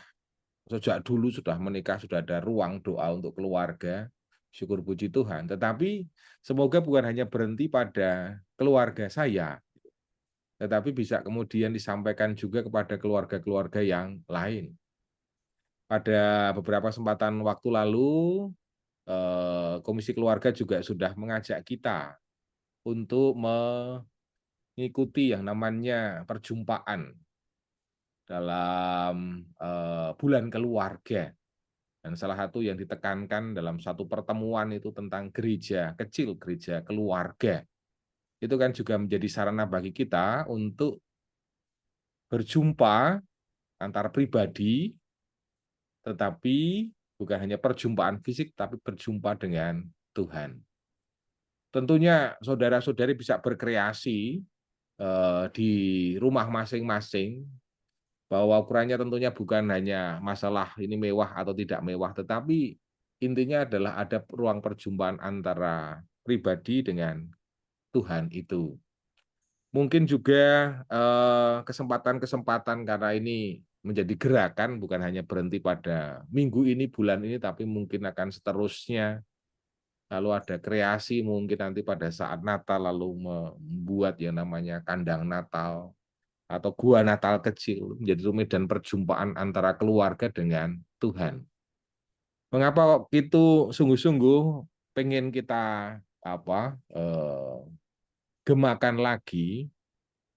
S3: sejak dulu sudah menikah, sudah ada ruang doa untuk keluarga. Syukur puji Tuhan. Tetapi semoga bukan hanya berhenti pada keluarga saya, tetapi bisa kemudian disampaikan juga kepada keluarga-keluarga yang lain. Pada beberapa kesempatan waktu lalu, Komisi Keluarga juga sudah mengajak kita untuk mengikuti yang namanya perjumpaan dalam bulan keluarga. Dan salah satu yang ditekankan dalam satu pertemuan itu tentang gereja kecil, gereja keluarga. Itu kan juga menjadi sarana bagi kita untuk berjumpa antar pribadi, tetapi bukan hanya perjumpaan fisik, tapi berjumpa dengan Tuhan. Tentunya saudara-saudari bisa berkreasi di rumah masing-masing, bahwa ukurannya tentunya bukan hanya masalah ini mewah atau tidak mewah, tetapi intinya adalah ada ruang perjumpaan antara pribadi dengan Tuhan itu. Mungkin juga kesempatan-kesempatan karena ini menjadi gerakan, bukan hanya berhenti pada minggu ini, bulan ini, tapi mungkin akan seterusnya lalu ada kreasi mungkin nanti pada saat Natal, lalu membuat yang namanya kandang Natal atau gua Natal kecil, menjadi medan perjumpaan antara keluarga dengan Tuhan. Mengapa itu sungguh-sungguh pengen kita gemakan lagi,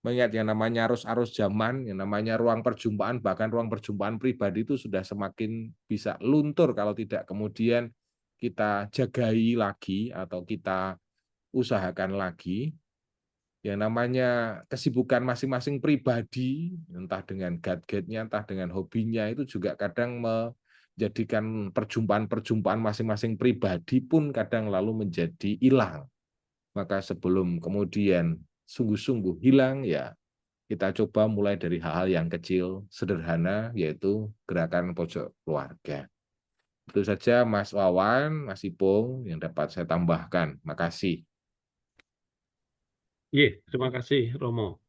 S3: mengingat yang namanya arus-arus zaman, yang namanya ruang perjumpaan, bahkan ruang perjumpaan pribadi itu sudah semakin bisa luntur kalau tidak kemudian kita jagai lagi atau kita usahakan lagi. Yang namanya kesibukan masing-masing pribadi, entah dengan gadgetnya, entah dengan hobinya, itu juga kadang menjadikan perjumpaan-perjumpaan masing-masing pribadi pun kadang lalu menjadi hilang. Maka sebelum kemudian sungguh-sungguh hilang, ya kita coba mulai dari hal-hal yang kecil, sederhana, yaitu gerakan pojok keluarga. Itu saja Mas Wawan, Mas Ipung yang dapat saya tambahkan. Makasih.
S2: Terima kasih Romo.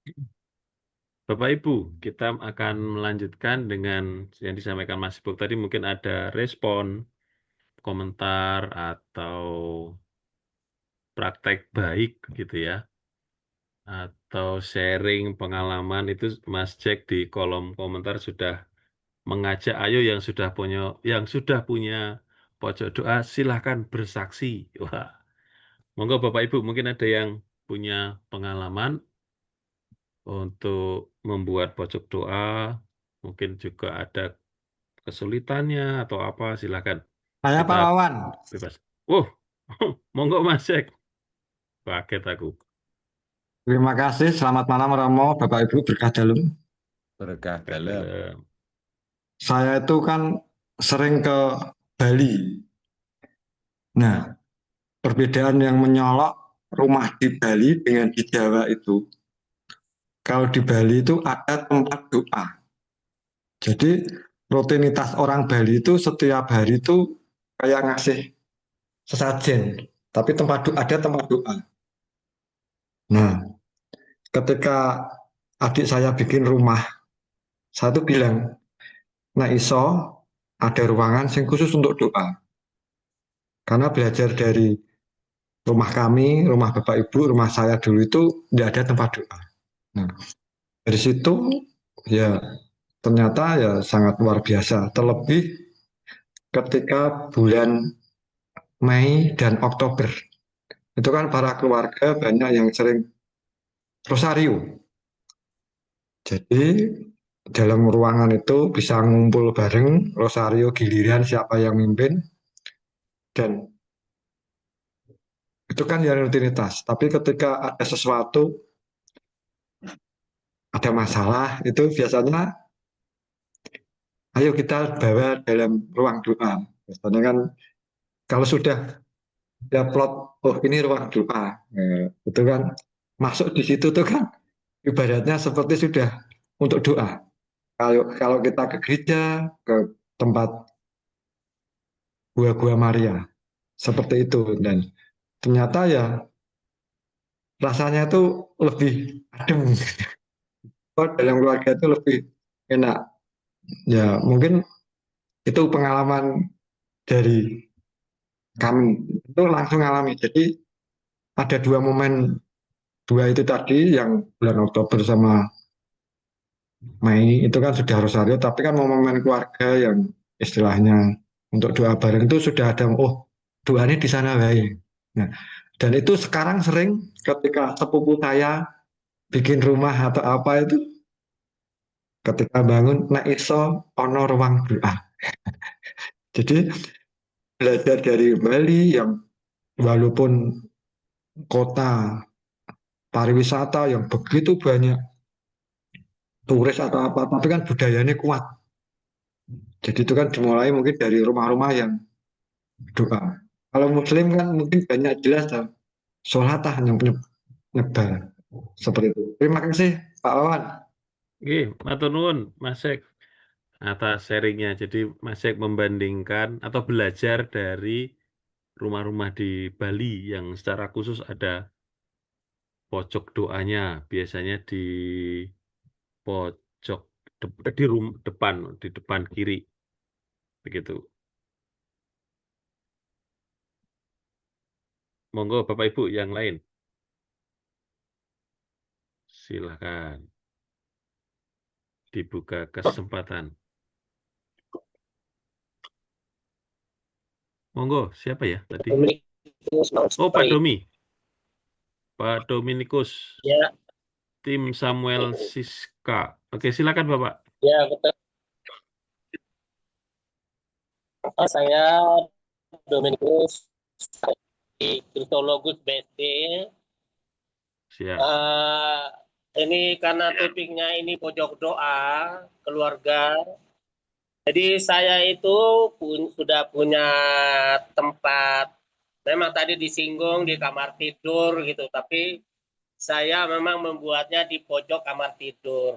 S2: Bapak Ibu, kita akan melanjutkan dengan yang disampaikan Mas Ipung tadi. Mungkin ada respon, komentar, atau praktek baik gitu ya, atau sharing pengalaman. Itu Mas Jack di kolom komentar sudah mengajak, ayo yang sudah punya pojok doa silahkan bersaksi. Wah, monggo Bapak Ibu, mungkin ada yang punya pengalaman untuk membuat pojok doa, mungkin juga ada kesulitannya atau apa, silakan.
S5: Saya Pak
S2: Kita
S5: Wawan.
S2: bebas. Monggo Mas Jack. Kaget aku.
S5: Terima kasih. Selamat malam Romo, Bapak Ibu berkah dalam.
S3: Berkah dalam.
S5: Saya itu kan sering ke Bali. Nah, perbedaan yang menyolok rumah di Bali dengan di Jawa itu, kalau di Bali itu ada tempat doa. Jadi rutinitas orang Bali itu setiap hari itu kayak ngasih sesajen, tapi ada tempat doa. Nah, ketika adik saya bikin rumah, saya tuh bilang, nah iso ada ruangan yang khusus untuk doa. Karena belajar dari rumah kami, rumah Bapak Ibu, rumah saya dulu itu tidak ada tempat doa. Nah, dari situ ya ternyata ya sangat luar biasa. Terlebih ketika bulan Mei dan Oktober. Itu kan para keluarga banyak yang sering rosario. Jadi dalam ruangan itu bisa ngumpul bareng, rosario giliran siapa yang mimpin, dan itu kan ya rutinitas. Tapi ketika ada sesuatu, ada masalah, itu biasanya ayo kita bawa dalam ruang doa. Biasanya kan kalau sudah ada plot, oh ini ruang doa, itu kan masuk di situ tuh kan ibaratnya seperti sudah untuk doa. Kalau kita ke gereja, ke tempat gua-gua Maria, seperti itu. Dan ternyata ya rasanya itu lebih adem. Dalam keluarga itu lebih enak. Ya mungkin itu pengalaman dari kami. Itu langsung alami. Jadi ada dua momen, dua itu tadi yang bulan Oktober sama Mei itu kan sudah rosario, tapi kan momen keluarga yang istilahnya untuk doa bareng itu sudah ada, oh doanya di sana baik. Nah, dan itu sekarang sering ketika sepupu saya bikin rumah atau apa itu, ketika bangun, nah iso ono ruang doa. Jadi belajar dari Bali yang walaupun kota pariwisata yang begitu banyak turis atau apa, tapi kan budayanya kuat. Jadi itu kan dimulai mungkin dari rumah-rumah yang doa. Kalau Muslim kan mungkin banyak jelas sholat yang nyebar seperti itu. Terima kasih Pak Wawan.
S2: Matur nuwun Mas Jack atas sharingnya. Jadi Mas Jack membandingkan atau belajar dari rumah-rumah di Bali yang secara khusus ada pojok doanya, biasanya di pojok di depan kiri, begitu. Monggo Bapak Ibu yang lain. Silakan. Dibuka kesempatan. Monggo, siapa ya tadi? Oh, Pak Domi. Pak Dominikus,
S6: Ya,
S2: tim Samuel Siska. Oke, silakan Bapak.
S6: ya betul. Saya Dominikus di Kristologus BSD.
S2: Siap.
S6: Ini karena topiknya ini pojok doa keluarga. Jadi saya itu sudah punya tempat. Memang tadi disinggung di kamar tidur gitu, tapi saya memang membuatnya di pojok kamar tidur.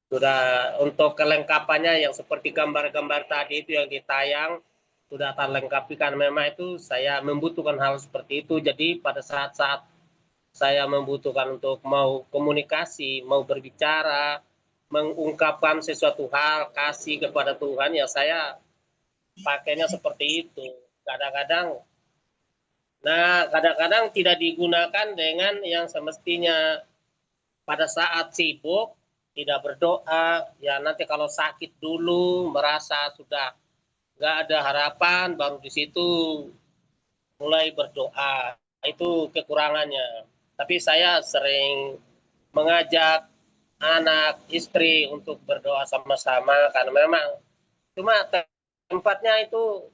S6: Sudah untuk kelengkapannya yang seperti gambar-gambar tadi itu yang ditayang sudah terlengkapi, kan memang itu saya membutuhkan hal seperti itu. Jadi pada saat-saat saya membutuhkan untuk mau komunikasi, mau berbicara, mengungkapkan sesuatu hal, kasih kepada Tuhan, ya saya pakainya seperti itu. Kadang-kadang tidak digunakan dengan yang semestinya. Pada saat sibuk tidak berdoa, ya nanti kalau sakit dulu merasa sudah nggak ada harapan, baru di situ mulai berdoa. Itu kekurangannya. Tapi saya sering mengajak anak, istri untuk berdoa sama-sama, karena memang cuma tempatnya itu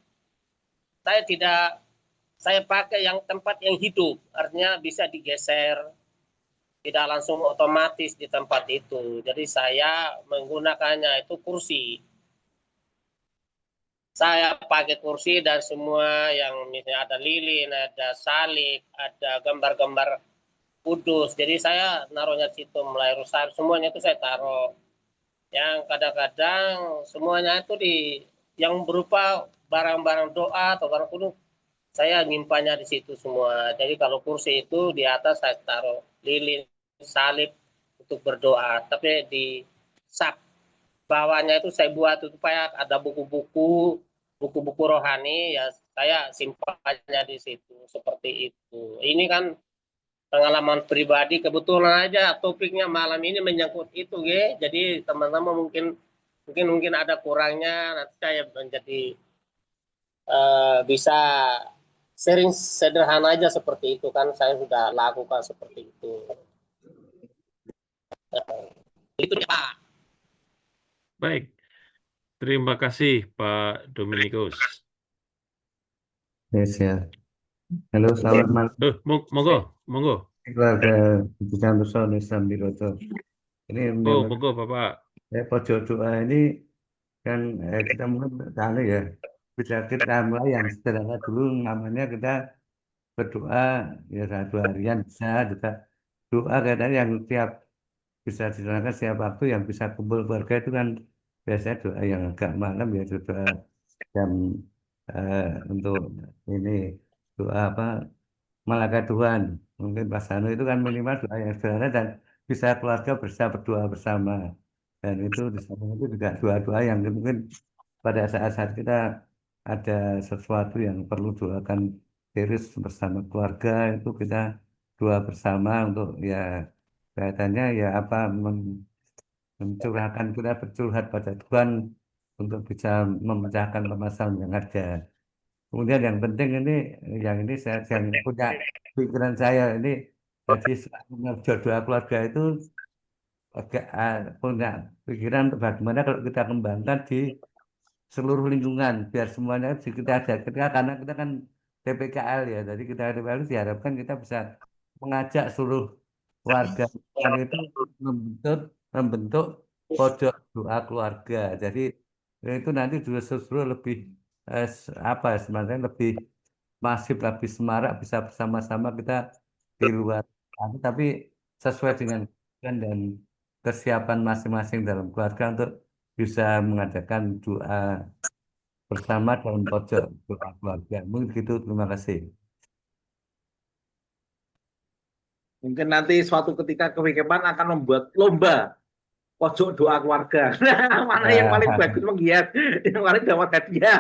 S6: saya pakai yang tempat yang hidup, artinya bisa digeser, tidak langsung otomatis di tempat itu. Jadi saya menggunakannya itu kursi. Saya pakai kursi dan semua yang misalnya ada lilin, ada salib, ada gambar-gambar kudus. Jadi saya naruhnya situ, mulai rusar, semuanya itu saya taruh. Yang kadang-kadang semuanya itu yang berupa barang-barang doa atau barang kudus, saya nyimpannya di situ semua. Jadi kalau kursi itu di atas saya taruh lilin, salib untuk berdoa. Tapi di sak bawahnya itu saya buat supaya ada buku-buku rohani, ya saya simpannya di situ seperti itu. Ini kan pengalaman pribadi, kebetulan aja topiknya malam ini menyangkut itu, ge. Jadi teman-teman mungkin ada kurangnya, nanti saya menjadi bisa sharing sederhana aja seperti itu, kan saya sudah lakukan seperti itu. Itu Pak.
S2: Baik. Terima kasih Pak Dominikus.
S7: Yes, ya. Halo, selamat malam
S2: Monggo.
S7: keluarga Bibikan Pesona Islam Biroto. Ini
S2: Monggo Bapak.
S7: pojok doa ini kan kita mulai ya. Bisa kita mulai yang sederhana dulu, namanya kita berdoa ya 1 harian bisa juga doa kadang yang tiap bisa dilakukan setiap waktu, yang bisa kumpul keluarga itu kan biasanya doa yang agak malam ya, doa jam untuk ini doa malaikat Tuhan. Mungkin Pak Sanu itu kan minimal doa yang sederhana dan bisa keluarga berdoa bersama. Dan itu di sana itu juga doa-doa yang mungkin pada saat-saat kita ada sesuatu yang perlu doakan serius bersama keluarga, itu kita doa bersama untuk ya kelihatannya ya mencurahkan, kita bercurhat pada Tuhan untuk bisa memecahkan permasalahan yang ada. Kemudian yang penting ini, saya yang punya pikiran saya ini, jadi jodoh keluarga itu agak punya pikiran bagaimana kalau kita kembangkan di seluruh lingkungan, biar semuanya kita ada karena kita kan TPKL ya, jadi kita TPKL diharapkan kita bisa mengajak seluruh warga itu membentuk pojok doa keluarga. Jadi itu nanti justru lebih sebenarnya lebih masif, lebih semarak, bisa bersama-sama kita di luar, tapi sesuai dengan dan kesiapan masing-masing dalam keluarga untuk bisa mengadakan doa bersama dalam pojok doa keluarga. Mungkin gitu, terima kasih.
S4: Mungkin nanti suatu ketika kewikipan akan membuat lomba pojok doa keluarga. Mana yang paling bagus menggiat, yang paling dapat hadiah.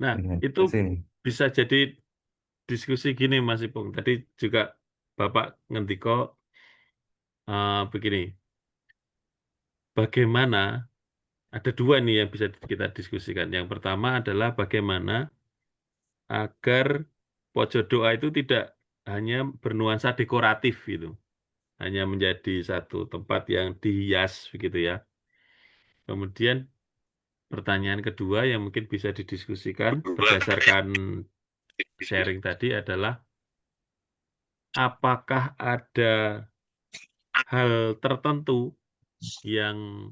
S2: Nah, itu bisa jadi diskusi gini Mas Ipung. Tadi juga Bapak ngendiko begini, bagaimana ada dua nih yang bisa kita diskusikan. Yang pertama adalah bagaimana agar pojok doa itu tidak hanya bernuansa dekoratif gitu, hanya menjadi satu tempat yang dihias begitu ya. Kemudian pertanyaan kedua yang mungkin bisa didiskusikan berdasarkan sharing tadi adalah apakah ada hal tertentu yang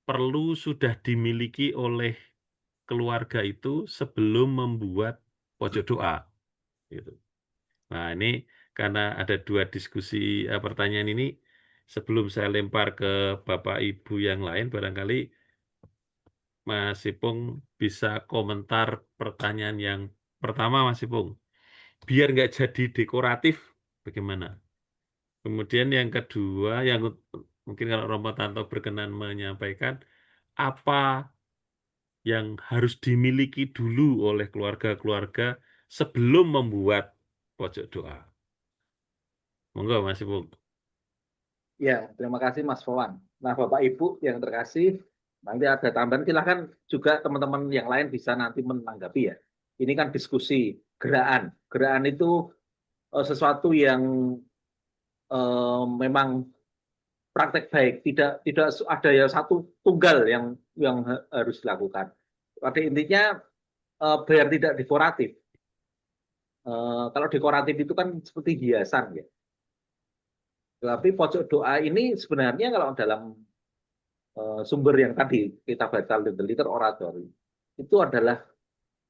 S2: perlu sudah dimiliki oleh keluarga itu sebelum membuat pojok doa gitu. Nah, ini karena ada dua diskusi pertanyaan ini, sebelum saya lempar ke Bapak Ibu yang lain, barangkali Mas Ipung bisa komentar pertanyaan yang pertama, Mas Ipung. Biar nggak jadi dekoratif, bagaimana? Kemudian yang kedua, yang mungkin kalau Romo Tanto berkenan menyampaikan, apa yang harus dimiliki dulu oleh keluarga-keluarga sebelum membuat pojok doa. Monggo Mas Ipung.
S4: Ya, terima kasih Mas Wawan. Nah, Bapak Ibu yang terkasih, nanti ada tambahan, silahkan juga teman-teman yang lain bisa nanti menanggapi ya. Ini kan diskusi geraan. Geraan itu sesuatu yang memang praktek baik. Tidak ada yang satu tunggal yang harus dilakukan. Pada intinya biar tidak dekoratif. Kalau dekoratif itu kan seperti hiasan ya. Tapi pojok doa ini sebenarnya kalau dalam sumber yang tadi kita baca literatur oratory, itu adalah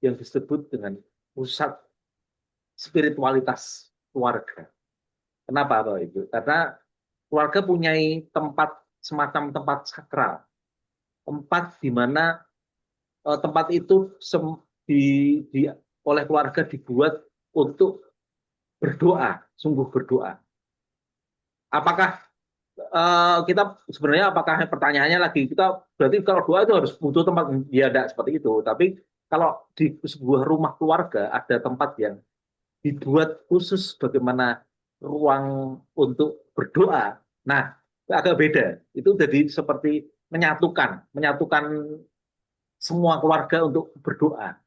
S4: yang disebut dengan pusat spiritualitas keluarga. Kenapa Bapak Ibu? Karena keluarga punya tempat semacam tempat sakral, tempat di mana tempat itu oleh keluarga dibuat untuk berdoa, sungguh berdoa. Apakah kita sebenarnya apakah pertanyaannya lagi kita berarti kalau doa itu harus butuh tempat, ya tidak seperti itu. Tapi kalau di sebuah rumah keluarga ada tempat yang dibuat khusus bagaimana ruang untuk berdoa, nah agak beda. Itu jadi seperti menyatukan semua keluarga untuk berdoa.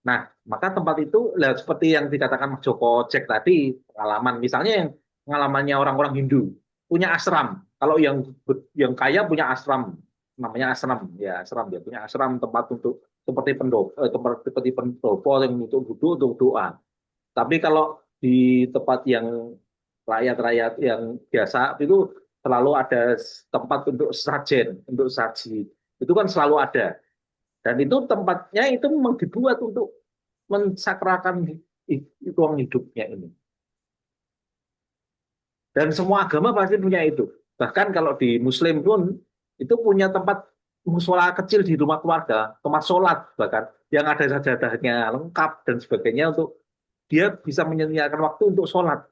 S4: Nah, maka tempat itu seperti yang dikatakan Mas Joko cek tadi, pengalaman misalnya yang pengalamannya orang-orang Hindu punya ashram. Kalau yang kaya punya ashram, namanya ashram ya, ashram dia punya ashram tempat untuk seperti pendopo yang untuk duduk untuk doa. Tapi kalau di tempat yang rakyat-rakyat yang biasa itu selalu ada tempat untuk sajen, untuk saji. Itu kan selalu ada. Dan itu tempatnya itu memang dibuat untuk mensakralkan ruang hidupnya ini. Dan semua agama pasti punya itu. Bahkan kalau di Muslim pun itu punya tempat musola kecil di rumah keluarga, tempat sholat bahkan yang ada sajadahnya lengkap dan sebagainya untuk dia bisa menyediakan waktu untuk sholat.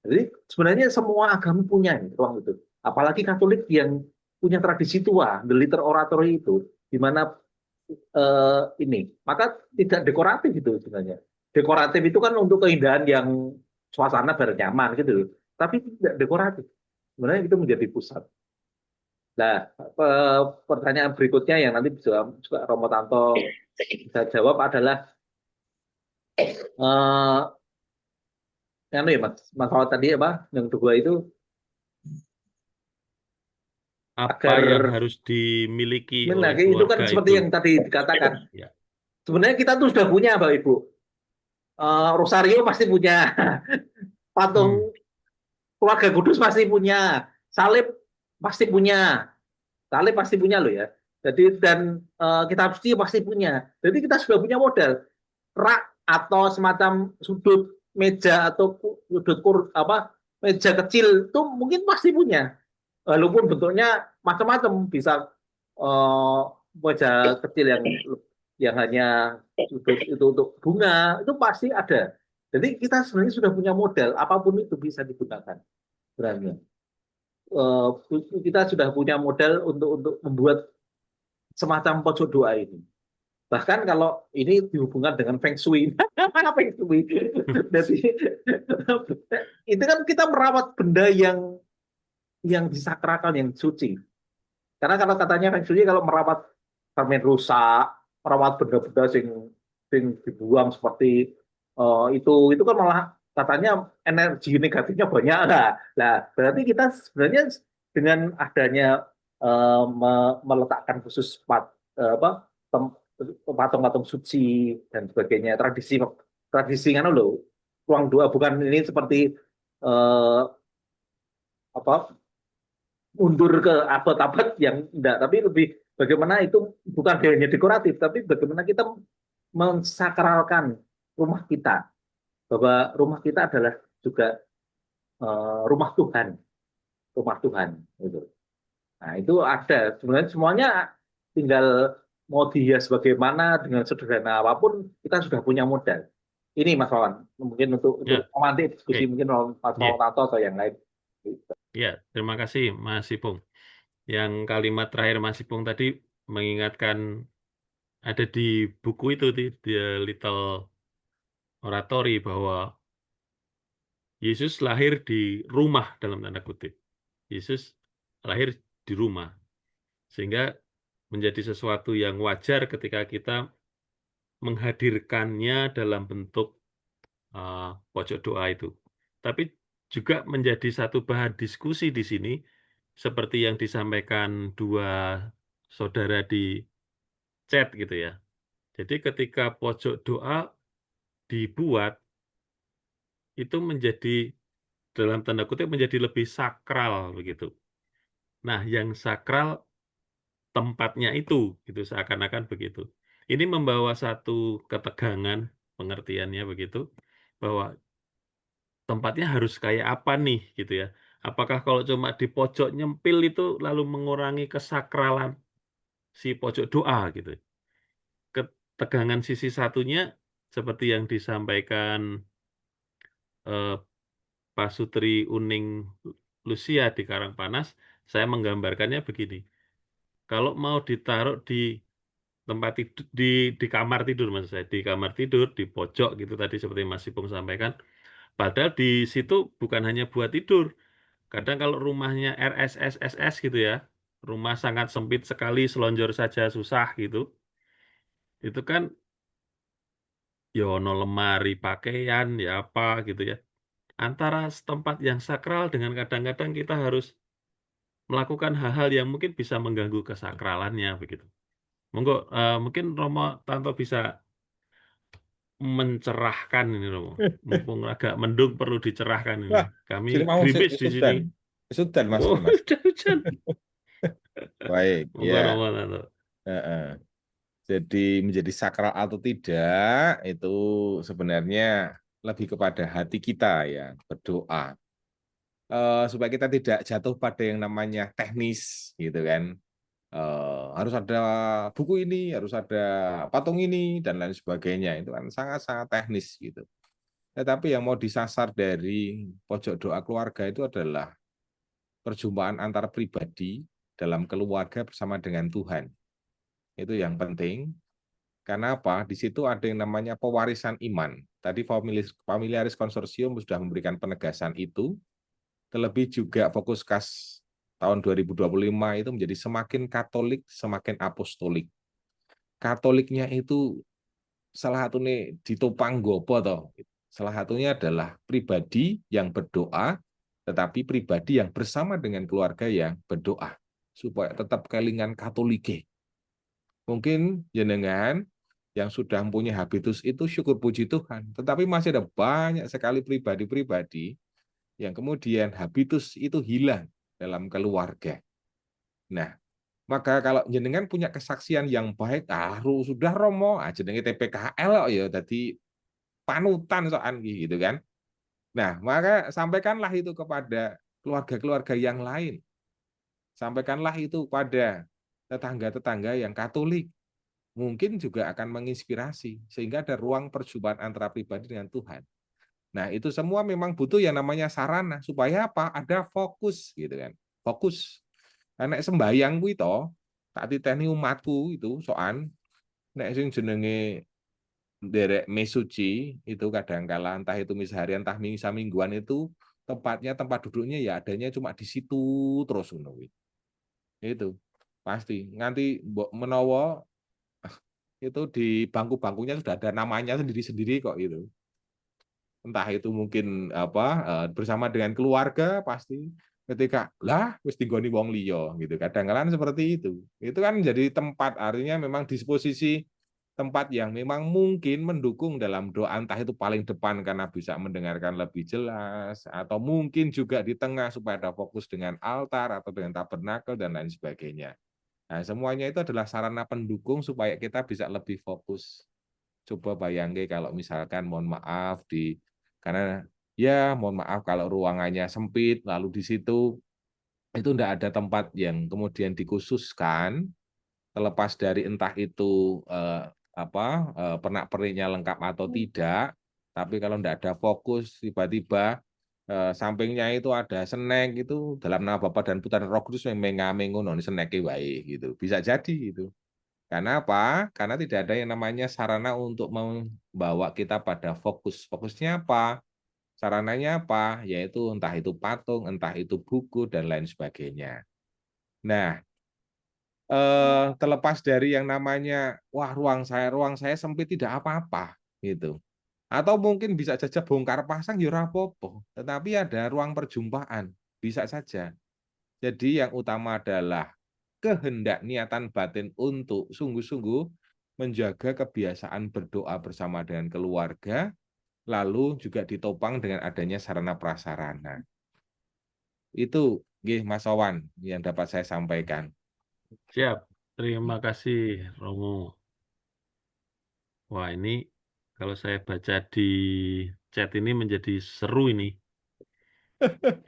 S4: Jadi sebenarnya semua agama punya ruang itu. Apalagi Katolik yang punya tradisi tua, the liter oratory itu, di mana ini, maka tidak dekoratif itu sebenarnya. Dekoratif itu kan untuk keindahan yang suasana bernyaman gitu, tapi tidak dekoratif. Sebenarnya itu menjadi pusat. Nah, pertanyaan berikutnya yang nanti juga Romo Tanto bisa jawab adalah yang ya Mas Fawad tadi apa? Yang kedua itu
S2: apa yang harus dimiliki oleh
S4: keluarga itu kan seperti
S2: itu.
S4: Yang tadi dikatakan.
S2: Ya.
S4: Sebenarnya kita tuh sudah punya Bapak Ibu. Rosario pasti punya. Patung keluarga Kudus pasti punya. Salib pasti punya. Salib pasti punya loh ya. Jadi dan kitab suci pasti punya. Jadi kita sudah punya model. Rak atau semacam sudut meja atau sudut meja kecil itu mungkin pasti punya. Walaupun bentuknya macam-macam, bisa meja kecil yang hanya itu untuk bunga, itu pasti ada. Jadi kita sebenarnya sudah punya model, apapun itu bisa digunakan. Berarti kita sudah punya model untuk membuat semacam pojok doa ini. Bahkan kalau ini dihubungkan dengan Feng Shui, Feng Shui. Jadi itu kan kita merawat benda yang disakralkan, yang suci. Karena kalau katanya Feng Shui kalau merawat permen rusak, merawat benda-benda sing dibuang seperti itu kan malah katanya energi negatifnya banyak lah. Nah, berarti kita sebenarnya dengan adanya meletakkan khusus patung-patung suci dan sebagainya, tradisi kan loh, ruang doa bukan ini seperti eh, apa mundur ke abad-abad yang enggak, tapi lebih bagaimana itu bukan hanya dekoratif, tapi bagaimana kita mensakralkan rumah kita, bahwa rumah kita adalah juga rumah Tuhan, gitu. Nah, itu ada sebenarnya, semuanya tinggal mau dihias bagaimana, dengan sederhana apapun kita sudah punya modal. Ini Mas Wawan, mungkin untuk memantik diskusi mungkin Mas Wawan atau yang lain.
S2: Ya, terima kasih Mas Ipung. Yang kalimat terakhir Mas Ipung tadi mengingatkan ada di buku itu, di The Little Oratory, bahwa Yesus lahir di rumah dalam tanda kutip. Yesus lahir di rumah. Sehingga menjadi sesuatu yang wajar ketika kita menghadirkannya dalam bentuk pojok doa itu. Tapi juga menjadi satu bahan diskusi di sini, seperti yang disampaikan dua saudara di chat gitu ya. Jadi ketika pojok doa dibuat, itu menjadi dalam tanda kutip menjadi lebih sakral begitu. Nah, yang sakral tempatnya itu, gitu seakan-akan begitu. Ini membawa satu ketegangan, pengertiannya begitu, bahwa tempatnya harus kayak apa nih gitu ya. Apakah kalau cuma di pojok nyempil itu lalu mengurangi kesakralan si pojok doa gitu. Ketegangan sisi satunya seperti yang disampaikan Pak Sutri Uning Lucia di Karangpanas, saya menggambarkannya begini. Kalau mau ditaruh di tempat tidur, di kamar tidur, maksud saya, di kamar tidur, di pojok gitu tadi seperti Mas Ipung sampaikan, padahal di situ bukan hanya buat tidur. Kadang kalau rumahnya RSS, SS gitu ya, rumah sangat sempit sekali, selonjor saja susah gitu, itu kan ya ono lemari pakaian, ya apa gitu ya. Antara tempat yang sakral dengan kadang-kadang kita harus melakukan hal-hal yang mungkin bisa mengganggu kesakralannya begitu. Monggo, mungkin Romo Tanto bisa mencerahkan ini Romo. Mumpung agak mendung perlu dicerahkan ini.
S3: Wah,
S2: Kami
S3: jadi mau
S2: gerimis di sini.
S3: Sudan Mas
S2: Oh,
S3: Dimas.
S2: udah hujan.
S3: Baik,
S2: Monggo
S3: ya.
S2: Romo Tanto.
S3: Jadi menjadi sakral atau tidak itu sebenarnya lebih kepada hati kita ya, berdoa. Supaya kita tidak jatuh pada yang namanya teknis gitu kan. Harus ada buku ini, harus ada patung ini dan lain sebagainya. Itu kan sangat-sangat teknis gitu. Tetapi yang mau disasar dari pojok doa keluarga itu adalah perjumpaan antara pribadi dalam keluarga bersama dengan Tuhan. Itu yang penting. Karena apa? Di situ ada yang namanya pewarisan iman. Tadi Familiaris Konsorsium sudah memberikan penegasan itu. Terlebih juga Fokus Kas tahun 2025 itu menjadi semakin Katolik, semakin apostolik. Katoliknya itu salah satunya ditopang gopo toh. Salah satunya adalah pribadi yang berdoa, tetapi pribadi yang bersama dengan keluarga yang berdoa supaya tetap kelingan Katolike. Mungkin jenengan yang sudah mempunyai habitus itu syukur puji Tuhan, tetapi masih ada banyak sekali pribadi-pribadi yang kemudian habitus itu hilang dalam keluarga. Nah, maka kalau jenengan punya kesaksian yang baik, sudah Romo, jenenge TPKL ya jadi panutan soal gitu kan. Nah, maka sampaikanlah itu kepada keluarga-keluarga yang lain. Sampaikanlah itu pada tetangga-tetangga yang Katolik. Mungkin juga akan menginspirasi sehingga ada ruang perjumpaan antara pribadi dengan Tuhan. Nah, itu semua memang butuh yang namanya sarana supaya apa? Ada fokus gitu kan. Fokus. Karena sembahyang kuwi to, tak titeni umatku itu soal nek sing jenenge derek mesuci itu kadangkala entah itu misa harian, entah misa mingguan itu tempat duduknya ya adanya cuma di situ terus ngono kuwi. Itu pasti nganti mbok menawa itu di bangku-bangkunya sudah ada namanya sendiri-sendiri kok itu. Entah itu mungkin bersama dengan keluarga pasti ketika lah wis tinggoni wong liya gitu. Kadang-kadang seperti itu. Itu kan jadi tempat artinya memang disposisi tempat yang memang mungkin mendukung dalam doa entah itu paling depan karena bisa mendengarkan lebih jelas atau mungkin juga di tengah supaya ada fokus dengan altar atau dengan tabernakel dan lain sebagainya. Nah, semuanya itu adalah sarana pendukung supaya kita bisa lebih fokus. Coba bayangke kalau misalkan mohon maaf karena ya mohon maaf kalau ruangannya sempit lalu di situ itu enggak ada tempat yang kemudian dikhususkan terlepas dari entah itu pernak-perniknya lengkap atau tidak, tapi kalau enggak ada fokus tiba-tiba sampingnya itu ada snack itu dalam nama Bapa dan Putra dan Roh Kudus yang mengame ngono snack wae gitu. Bisa jadi gitu. Karena apa? Karena tidak ada yang namanya sarana untuk membawa kita pada fokus. Fokusnya apa? Sarananya apa? Yaitu entah itu patung, entah itu buku, dan lain sebagainya. Nah, terlepas dari yang namanya, wah ruang saya sempit tidak apa-apa, gitu. Atau mungkin bisa saja bongkar pasang, ya ora apa-apa. Tetapi ada ruang perjumpaan, bisa saja. Jadi yang utama adalah kehendak niatan batin untuk sungguh-sungguh menjaga kebiasaan berdoa bersama dengan keluarga, lalu juga ditopang dengan adanya sarana prasarana. Itu nggih Mas Wawan yang dapat saya sampaikan.
S2: Siap. Terima kasih Romo. Wah, ini kalau saya baca di chat ini menjadi seru ini.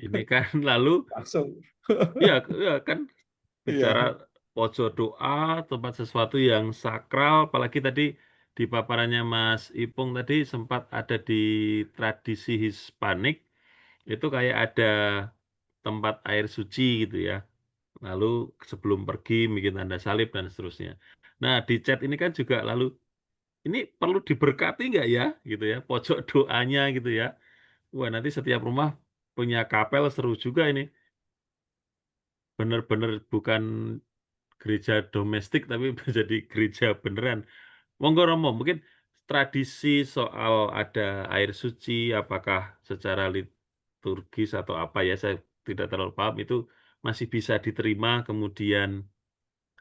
S2: Ini kan lalu
S3: Langsung.
S2: ya kan
S3: Iya.
S2: bicara pojok doa, tempat sesuatu yang sakral, apalagi tadi di paparannya Mas Ipung tadi sempat ada di tradisi Hispanik, itu kayak ada tempat air suci gitu ya. Lalu sebelum pergi bikin tanda salib dan seterusnya. Nah, di chat ini kan juga lalu ini perlu diberkati nggak ya gitu ya, pojok doanya gitu ya. Wah, nanti setiap rumah punya kapel seru juga ini. Bener-bener bukan gereja domestik tapi menjadi gereja beneran. Monggo Romo, mungkin tradisi soal ada air suci, apakah secara liturgis atau apa ya, saya tidak terlalu paham, itu masih bisa diterima, kemudian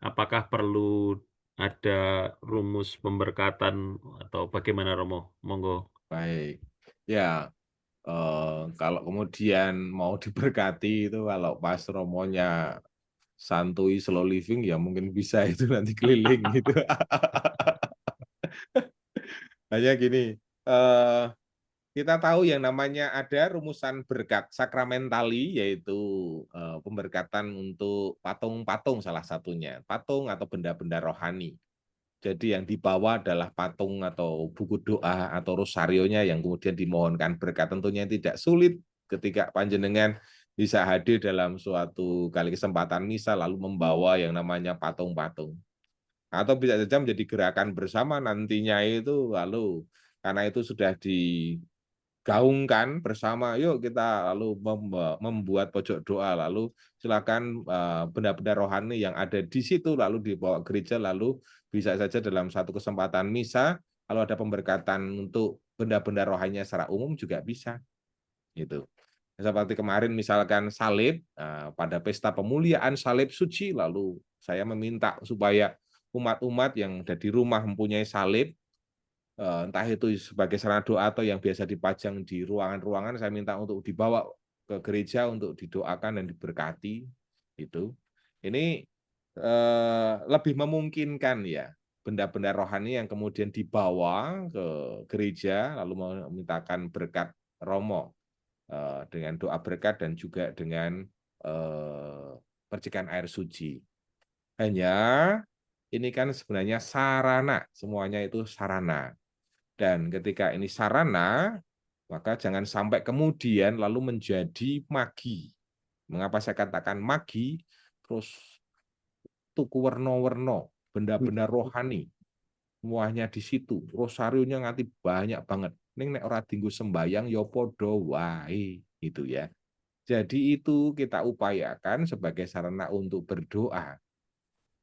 S2: apakah perlu ada rumus pemberkatan atau bagaimana Romo? Monggo.
S3: Baik. Ya, kalau kemudian mau diberkati itu kalau pas romonya santuy slow living ya mungkin bisa itu nanti keliling gitu. Hanya gini, kita tahu yang namanya ada rumusan berkat sakramentali yaitu pemberkatan untuk patung-patung salah satunya, patung atau benda-benda rohani. Jadi yang dibawa adalah patung atau buku doa atau rosarionya yang kemudian dimohonkan berkat. Tentunya tidak sulit ketika panjenengan bisa hadir dalam suatu kali kesempatan misa lalu membawa yang namanya patung-patung. Atau bisa saja menjadi gerakan bersama nantinya itu lalu karena itu sudah digaungkan bersama, yuk kita lalu membuat pojok doa, lalu silakan benda-benda rohani yang ada di situ lalu dibawa gereja, lalu bisa saja dalam satu kesempatan misa, kalau ada pemberkatan untuk benda-benda rohaninya secara umum juga bisa. Gitu. Seperti kemarin misalkan salib, pada pesta pemuliaan salib suci, lalu saya meminta supaya umat-umat yang ada di rumah mempunyai salib, entah itu sebagai sarana doa atau yang biasa dipajang di ruangan-ruangan, saya minta untuk dibawa ke gereja untuk didoakan dan diberkati. Itu. Ini lebih memungkinkan ya benda-benda rohani yang kemudian dibawa ke gereja lalu memintakan berkat Romo dengan doa berkat dan juga dengan percikan air suci. Hanya ini kan sebenarnya sarana, semuanya itu sarana. Dan ketika ini sarana, maka jangan sampai kemudian lalu menjadi magi. Mengapa saya katakan magi? Terus tuku werno-werno, benda-benda rohani. semuanya di situ. Rosarionya nganti banyak banget. Ning nek ora dinggo sembayang ya padha wae gitu ya. Jadi itu kita upayakan sebagai sarana untuk berdoa.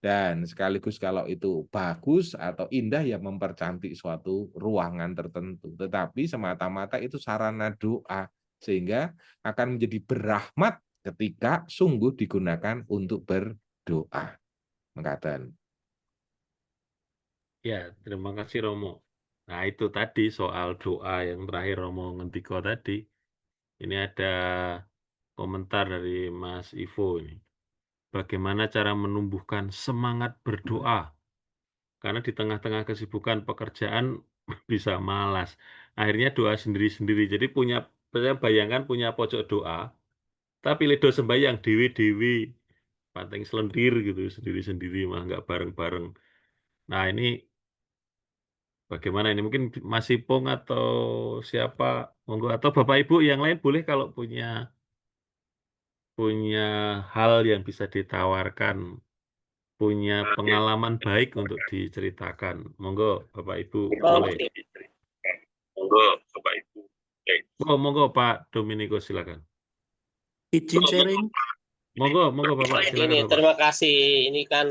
S3: Dan sekaligus kalau itu bagus atau indah ya mempercantik suatu ruangan tertentu. Tetapi semata-mata itu sarana doa. Sehingga akan menjadi berrahmat ketika sungguh digunakan untuk berdoa. Mengatakan.
S2: Ya, terima kasih Romo. Nah, itu tadi soal doa yang terakhir Romo ngendiko tadi. Ini ada komentar dari Mas Ivo ini. Bagaimana cara menumbuhkan semangat berdoa? Karena di tengah-tengah kesibukan pekerjaan bisa malas. Akhirnya doa sendiri-sendiri. Jadi saya bayangkan punya pojok doa, tapi ledo sembayang dewi-dewi, panteng selendir gitu, sendiri-sendiri mah nggak bareng-bareng. Nah ini bagaimana ini? Mungkin Mas Ipong atau siapa, monggo, atau Bapak Ibu yang lain boleh kalau punya hal yang bisa ditawarkan, punya pengalaman baik untuk diceritakan. Monggo Bapak Ibu boleh. Oh, monggo Pak Dominico silakan.
S8: Izin sharing.
S2: Monggo Bapak silakan
S6: Ini
S2: Bapak.
S6: terima kasih. Ini kan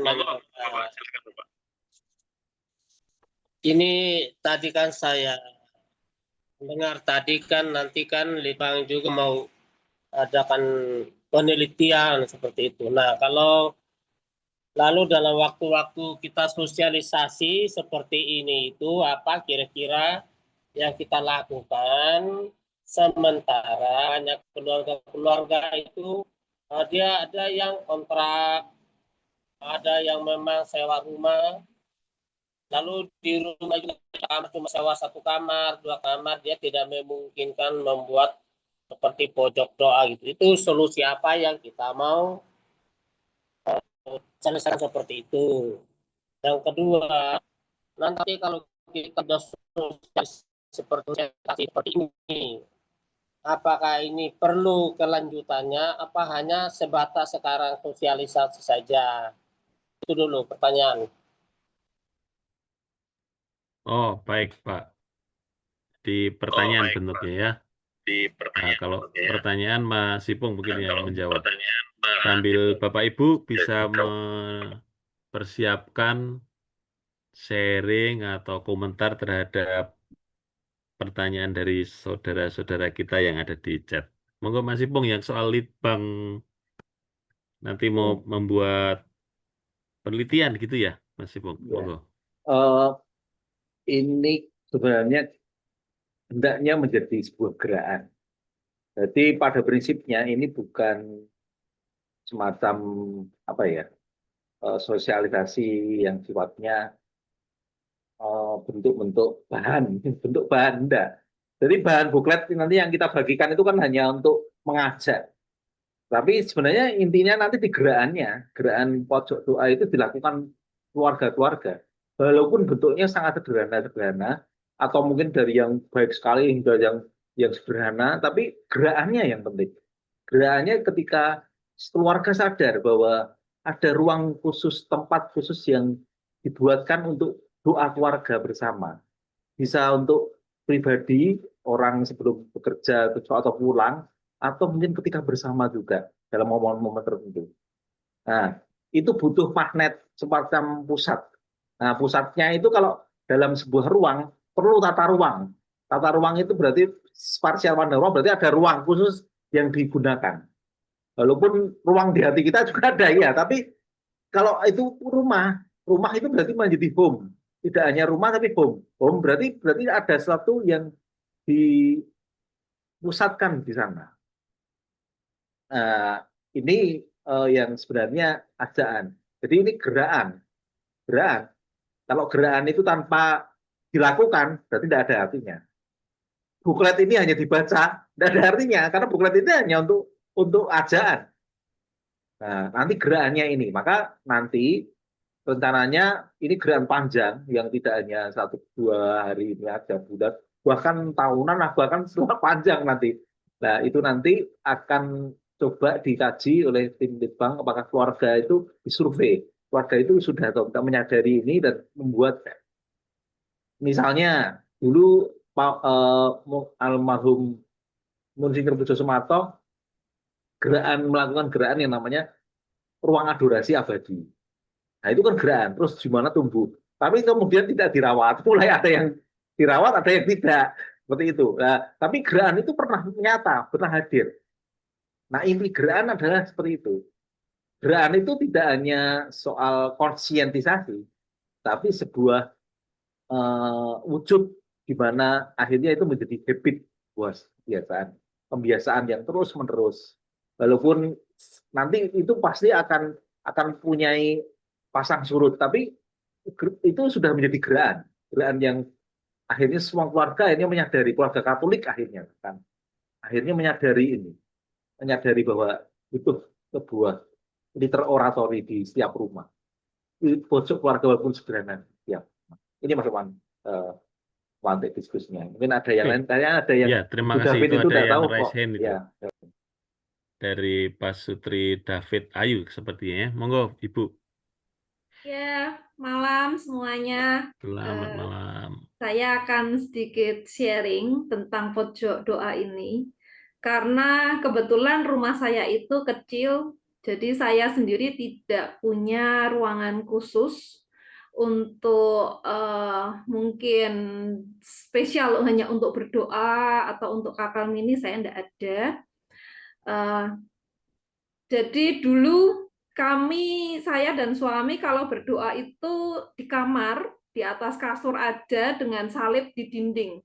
S6: ini tadi kan saya mendengar tadi kan nanti kan Litbang juga mau adakan penelitian seperti itu. Nah, kalau lalu dalam waktu-waktu kita sosialisasi seperti ini itu apa kira-kira yang kita lakukan sementara hanya keluarga-keluarga itu dia ada yang kontrak, ada yang memang sewa rumah, lalu di rumah juga cuma sewa 1 kamar, 2 kamar, dia tidak memungkinkan membuat seperti pojok doa gitu. Itu solusi apa yang kita mau selesai seperti itu. Yang kedua, nanti kalau kita sudah seperti ini, apakah ini perlu kelanjutannya, apa hanya sebatas sekarang sosialisasi saja? Itu dulu pertanyaan.
S2: Oh, baik Pak. Di pertanyaan bentuknya ya. Nah, kalau pertanyaan Mas Ipong mungkin yang menjawab. Sambil Bapak Ibu bisa mempersiapkan sharing atau komentar terhadap pertanyaan dari saudara-saudara kita yang ada di chat. Monggo Mas Ipong yang soal Litbang nanti mau membuat penelitian gitu ya, Mas Ipong. Monggo.
S4: Ini sebenarnya hendaknya menjadi sebuah gerakan. Jadi pada prinsipnya ini bukan semacam apa ya sosialisasi yang sifatnya bentuk bahan enggak. Jadi bahan buklet nanti yang kita bagikan itu kan hanya untuk mengajak. Tapi sebenarnya intinya nanti di gerakan pojok doa itu dilakukan keluarga-keluarga. Walaupun bentuknya sangat sederhana atau mungkin dari yang baik sekali hingga yang sederhana, tapi gerakannya yang penting. Gerakannya ketika keluarga sadar bahwa ada ruang khusus, tempat khusus yang dibuatkan untuk doa keluarga bersama. Bisa untuk pribadi, orang sebelum bekerja atau pulang, atau mungkin ketika bersama juga dalam momen-momen tertentu. Nah, itu butuh magnet semacam pusat. Nah, pusatnya itu kalau dalam sebuah ruang, perlu tata ruang. Tata ruang itu berarti spasial ruang, berarti ada ruang khusus yang digunakan. Walaupun ruang di hati kita juga ada ya, tapi kalau itu rumah itu berarti menjadi home. Tidak hanya rumah tapi home. Home berarti ada sesuatu yang dipusatkan di sana. Ini yang sebenarnya ajaan. Jadi ini gerakan. Kalau gerakan itu tanpa dilakukan, berarti tidak ada artinya. Buklet ini hanya dibaca, tidak ada artinya, karena buklet itu hanya untuk ajaan. Nah, nanti gerakannya ini, maka nanti rencananya ini gerakan panjang yang tidak hanya 1-2 hari ini aja, bulan, bahkan tahunan, bahkan setelah panjang nanti. Nah, itu nanti akan coba dikaji oleh tim Litbang apakah keluarga itu disurvei. Keluarga itu sudah menyadari ini dan membuat Misalnya dulu almarhum Monsignor Pujo Sumarto melakukan gerakan yang namanya ruang adorasi abadi. Nah itu kan gerakan, terus gimana tumbuh. Tapi kemudian tidak dirawat, mulai ada yang dirawat, ada yang tidak. Seperti itu. Nah, tapi gerakan itu pernah nyata, pernah hadir. Nah inti gerakan adalah seperti itu. Gerakan itu tidak hanya soal konsientisasi, tapi sebuah wujud di mana akhirnya itu menjadi habit, kebiasaan yang terus menerus. Walaupun nanti itu pasti akan punyai pasang surut, tapi itu sudah menjadi gerakan yang akhirnya semua keluarga akhirnya menyadari, keluarga Katolik akhirnya kan, akhirnya menyadari bahwa butuh sebuah liter oratory di setiap rumah, di pojok keluarga walaupun sederhana. Ya, ini Mas Wan, lantai diskusinya. Mungkin ada yang lain, ada yang
S2: Ya, terima
S4: Bu
S2: kasih.
S4: David itu
S2: Ada
S4: udah
S2: yang
S4: tahu
S2: raise
S4: kok.
S2: hand itu.
S4: Ya.
S2: Dari Pak Sutri David Ayu sepertinya ya. Monggo, Ibu.
S9: Ya, malam semuanya.
S2: Selamat malam.
S9: Saya akan sedikit sharing tentang pojok doa ini. Karena kebetulan rumah saya itu kecil, jadi saya sendiri tidak punya ruangan khusus untuk mungkin spesial hanya untuk berdoa atau untuk kakak mini, saya tidak ada. Jadi dulu saya dan suami kalau berdoa itu di kamar, di atas kasur aja dengan salib di dinding.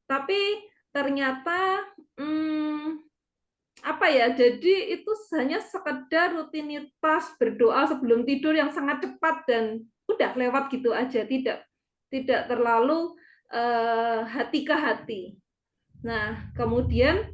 S9: Tapi ternyata jadi itu hanya sekedar rutinitas berdoa sebelum tidur yang sangat cepat dan udah lewat gitu aja, tidak terlalu hati ke hati. Nah, kemudian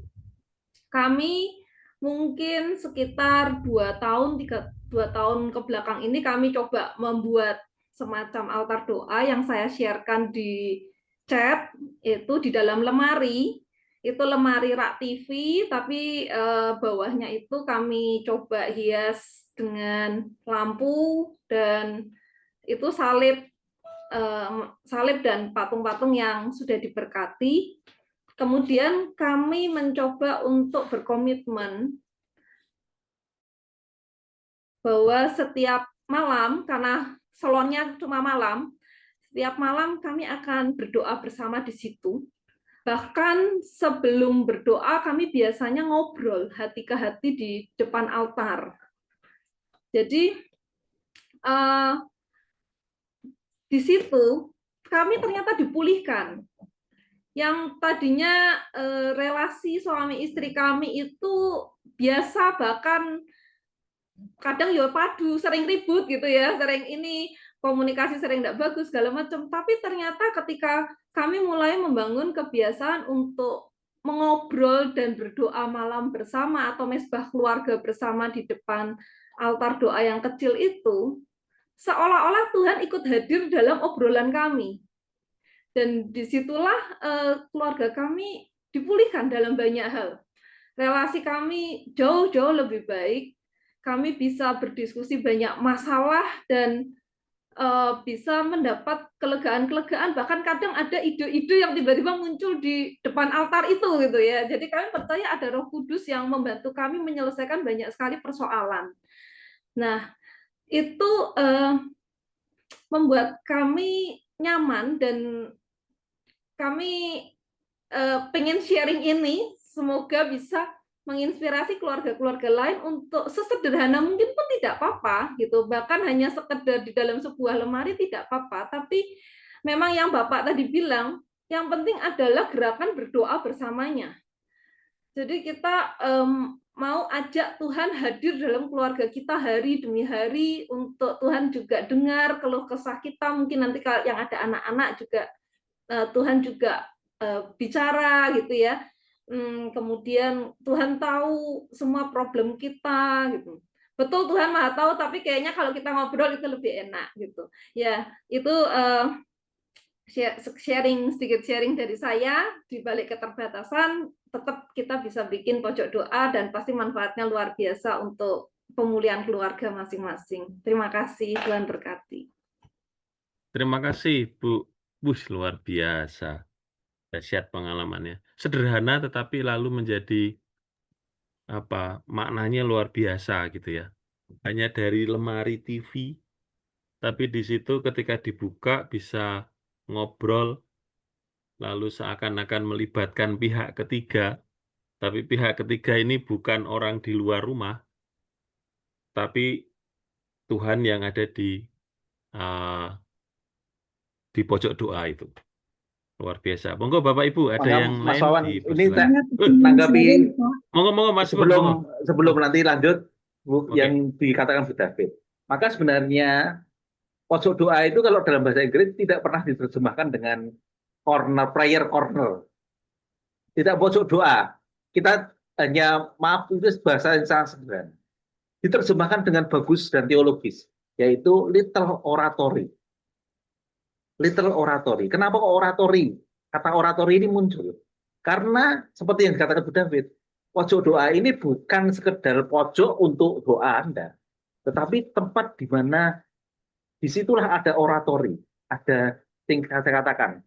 S9: kami mungkin sekitar 2 tahun ke belakang ini kami coba membuat semacam altar doa yang saya sharekan di chat, itu di dalam lemari. Itu lemari rak TV, tapi bawahnya itu kami coba hias dengan lampu, dan itu salib dan patung-patung yang sudah diberkati. Kemudian kami mencoba untuk berkomitmen bahwa setiap malam, karena salonnya cuma malam, setiap malam kami akan berdoa bersama di situ. Bahkan sebelum berdoa kami biasanya ngobrol hati ke hati di depan altar. Jadi di situ kami ternyata dipulihkan. Yang tadinya relasi suami istri kami itu biasa, bahkan kadang ya padu, sering ribut gitu ya, sering ini komunikasi sering tidak bagus segala macam. Tapi ternyata ketika kami mulai membangun kebiasaan untuk mengobrol dan berdoa malam bersama atau mesbah keluarga bersama di depan altar doa yang kecil itu, seolah-olah Tuhan ikut hadir dalam obrolan kami. Dan disitulah keluarga kami dipulihkan dalam banyak hal. Relasi kami jauh-jauh lebih baik. Kami bisa berdiskusi banyak masalah dan bisa mendapat kelegaan-kelegaan. Bahkan kadang ada ide-ide yang tiba-tiba muncul di depan altar itu, gitu ya. Jadi kami percaya ada Roh Kudus yang membantu kami menyelesaikan banyak sekali persoalan. Nah, itu membuat kami nyaman, dan kami pengen sharing ini, semoga bisa menginspirasi keluarga-keluarga lain untuk sesederhana mungkin pun tidak apa-apa gitu, bahkan hanya sekedar di dalam sebuah lemari tidak apa-apa, tapi memang yang Bapak tadi bilang, yang penting adalah gerakan berdoa bersamanya. Jadi kita mau ajak Tuhan hadir dalam keluarga kita hari demi hari, untuk Tuhan juga dengar keluh kesah kita, mungkin nanti kalau yang ada anak-anak juga Tuhan juga bicara gitu ya. Kemudian Tuhan tahu semua problem kita gitu. Betul, Tuhan Maha tahu, tapi kayaknya kalau kita ngobrol itu lebih enak gitu. Ya, itu sedikit sharing dari saya. Di balik keterbatasan, tetap kita bisa bikin pojok doa, dan pasti manfaatnya luar biasa untuk pemulihan keluarga masing-masing. Terima kasih, Tuhan berkati.
S2: Terima kasih, Bu Luar biasa. Dahsyat pengalamannya. Sederhana tetapi lalu menjadi maknanya luar biasa gitu ya. Hanya dari lemari TV, tapi di situ ketika dibuka bisa ngobrol, lalu seakan-akan melibatkan pihak ketiga, tapi pihak ketiga ini bukan orang di luar rumah, tapi Tuhan yang ada di pojok doa itu. Luar biasa. Monggo Bapak Ibu, ada
S4: Maka,
S2: yang
S4: Mas
S2: lain
S4: Wawan, ini
S2: dipersilakan.
S4: tanggapi
S2: Monggo Mas Ibu,
S4: sebelum
S2: monggo.
S4: nanti lanjut
S2: Oke.
S4: yang dikatakan Bu David. Maka sebenarnya pojok doa itu kalau dalam bahasa Inggris tidak pernah diterjemahkan dengan prayer corner. Tidak pojok doa. Kita hanya, maaf, itu bahasa yang sangat sederhana. Diterjemahkan dengan bagus dan teologis, yaitu little oratory. Little oratory. Kenapa kok oratory? Kata oratory ini muncul. Karena seperti yang dikatakan Bu David, pojok doa ini bukan sekedar pojok untuk doa Anda, tetapi tempat di mana disitulah ada oratory, ada tingkat saya katakan,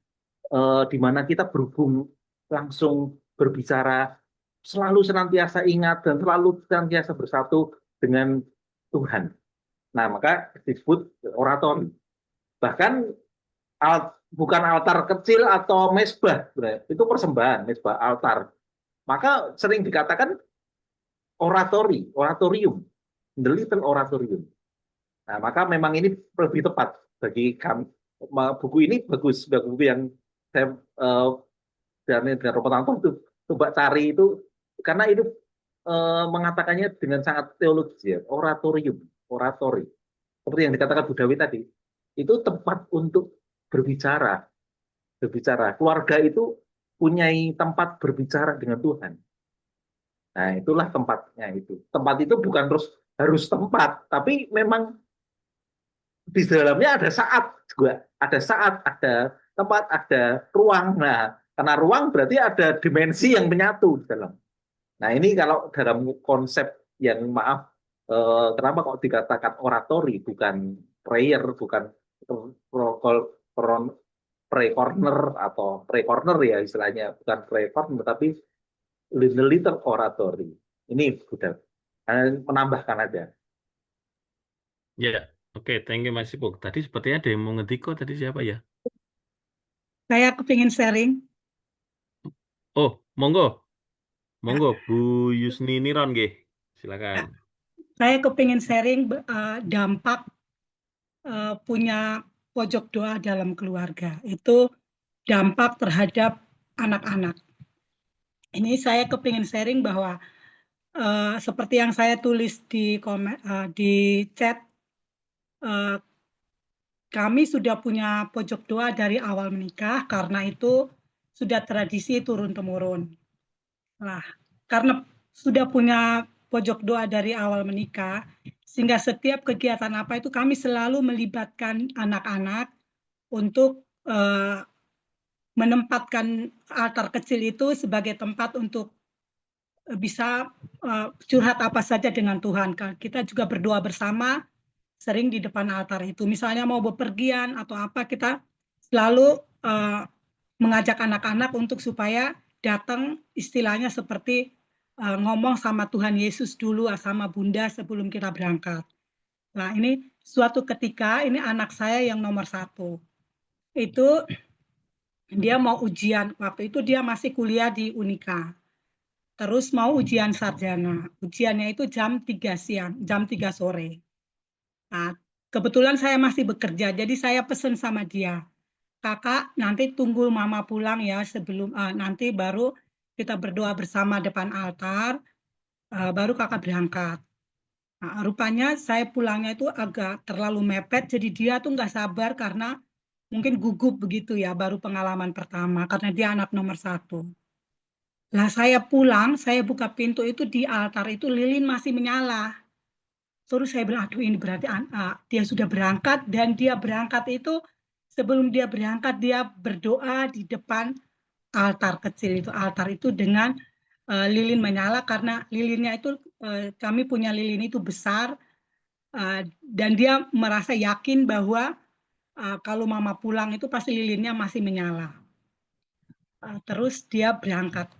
S4: di mana kita berhubung langsung berbicara, selalu senantiasa ingat dan selalu senantiasa bersatu dengan Tuhan. Nah, maka disebut oratory. Bahkan bukan altar kecil atau mezbah, itu persembahan, mezbah, altar. Maka sering dikatakan oratorium, the little oratorium. Nah, maka memang ini lebih tepat bagi kami. Buku ini bagus, buku yang saya dan Ropo itu coba cari itu, karena itu mengatakannya dengan sangat teologis ya, oratorium, oratori. Seperti yang dikatakan Bu Dawi tadi, itu tempat untuk berbicara. Keluarga itu punya tempat berbicara dengan Tuhan. Nah, itulah tempatnya itu. Tempat itu bukan terus harus tempat, tapi memang di dalamnya ada saat juga. Ada saat, ada tempat, ada ruang. Nah, karena ruang berarti ada dimensi yang menyatu di dalam. Nah, ini kalau dalam konsep yang kenapa kok dikatakan oratori, bukan prayer, bukan pray corner atau pray corner ya istilahnya, bukan pray corner tapi little oratory. Ini sudah menambahkan aja.
S2: Ya, oke, thank you Mas Ipuk. Tadi sepertinya ada yang mau ngetiko, tadi siapa ya?
S10: Saya kepingin sharing.
S2: Oh, monggo Bu Yusni Niron nggih. Silakan.
S10: Saya kepingin sharing dampak punya pojok doa dalam keluarga. Itu dampak terhadap anak-anak. Ini saya kepingin sharing bahwa seperti yang saya tulis di chat, kami sudah punya pojok doa dari awal menikah, karena itu sudah tradisi turun-temurun. Nah, karena sudah punya pojok doa dari awal menikah, sehingga setiap kegiatan apa itu kami selalu melibatkan anak-anak untuk menempatkan altar kecil itu sebagai tempat untuk bisa curhat apa saja dengan Tuhan. Kita juga berdoa bersama sering di depan altar itu. Misalnya mau bepergian atau apa, kita selalu mengajak anak-anak untuk supaya datang, istilahnya seperti ngomong sama Tuhan Yesus dulu, sama Bunda sebelum kita berangkat. Nah, ini suatu ketika, ini anak saya yang nomor 1. Itu dia mau ujian, waktu itu dia masih kuliah di Unika. Terus mau ujian sarjana. Ujiannya itu jam 3 siang, jam 3 sore. Nah, kebetulan saya masih bekerja, jadi saya pesan sama dia, "Kakak, nanti tunggu mama pulang ya, sebelum nanti baru kita berdoa bersama depan altar, baru kakak berangkat." Nah, rupanya saya pulangnya itu agak terlalu mepet, jadi dia tuh nggak sabar karena mungkin gugup begitu ya, baru pengalaman pertama, karena dia anak nomor 1. Lah saya pulang, saya buka pintu itu, di altar itu lilin masih menyala. Terus saya bilang, aduh ini berarti dia sudah berangkat, dan dia berangkat itu, sebelum dia berangkat, dia berdoa di depan altar kecil itu. Altar itu dengan lilin menyala, karena lilinnya itu, kami punya lilin itu besar, dan dia merasa yakin bahwa kalau mama pulang itu pasti lilinnya masih menyala. Terus dia berangkat.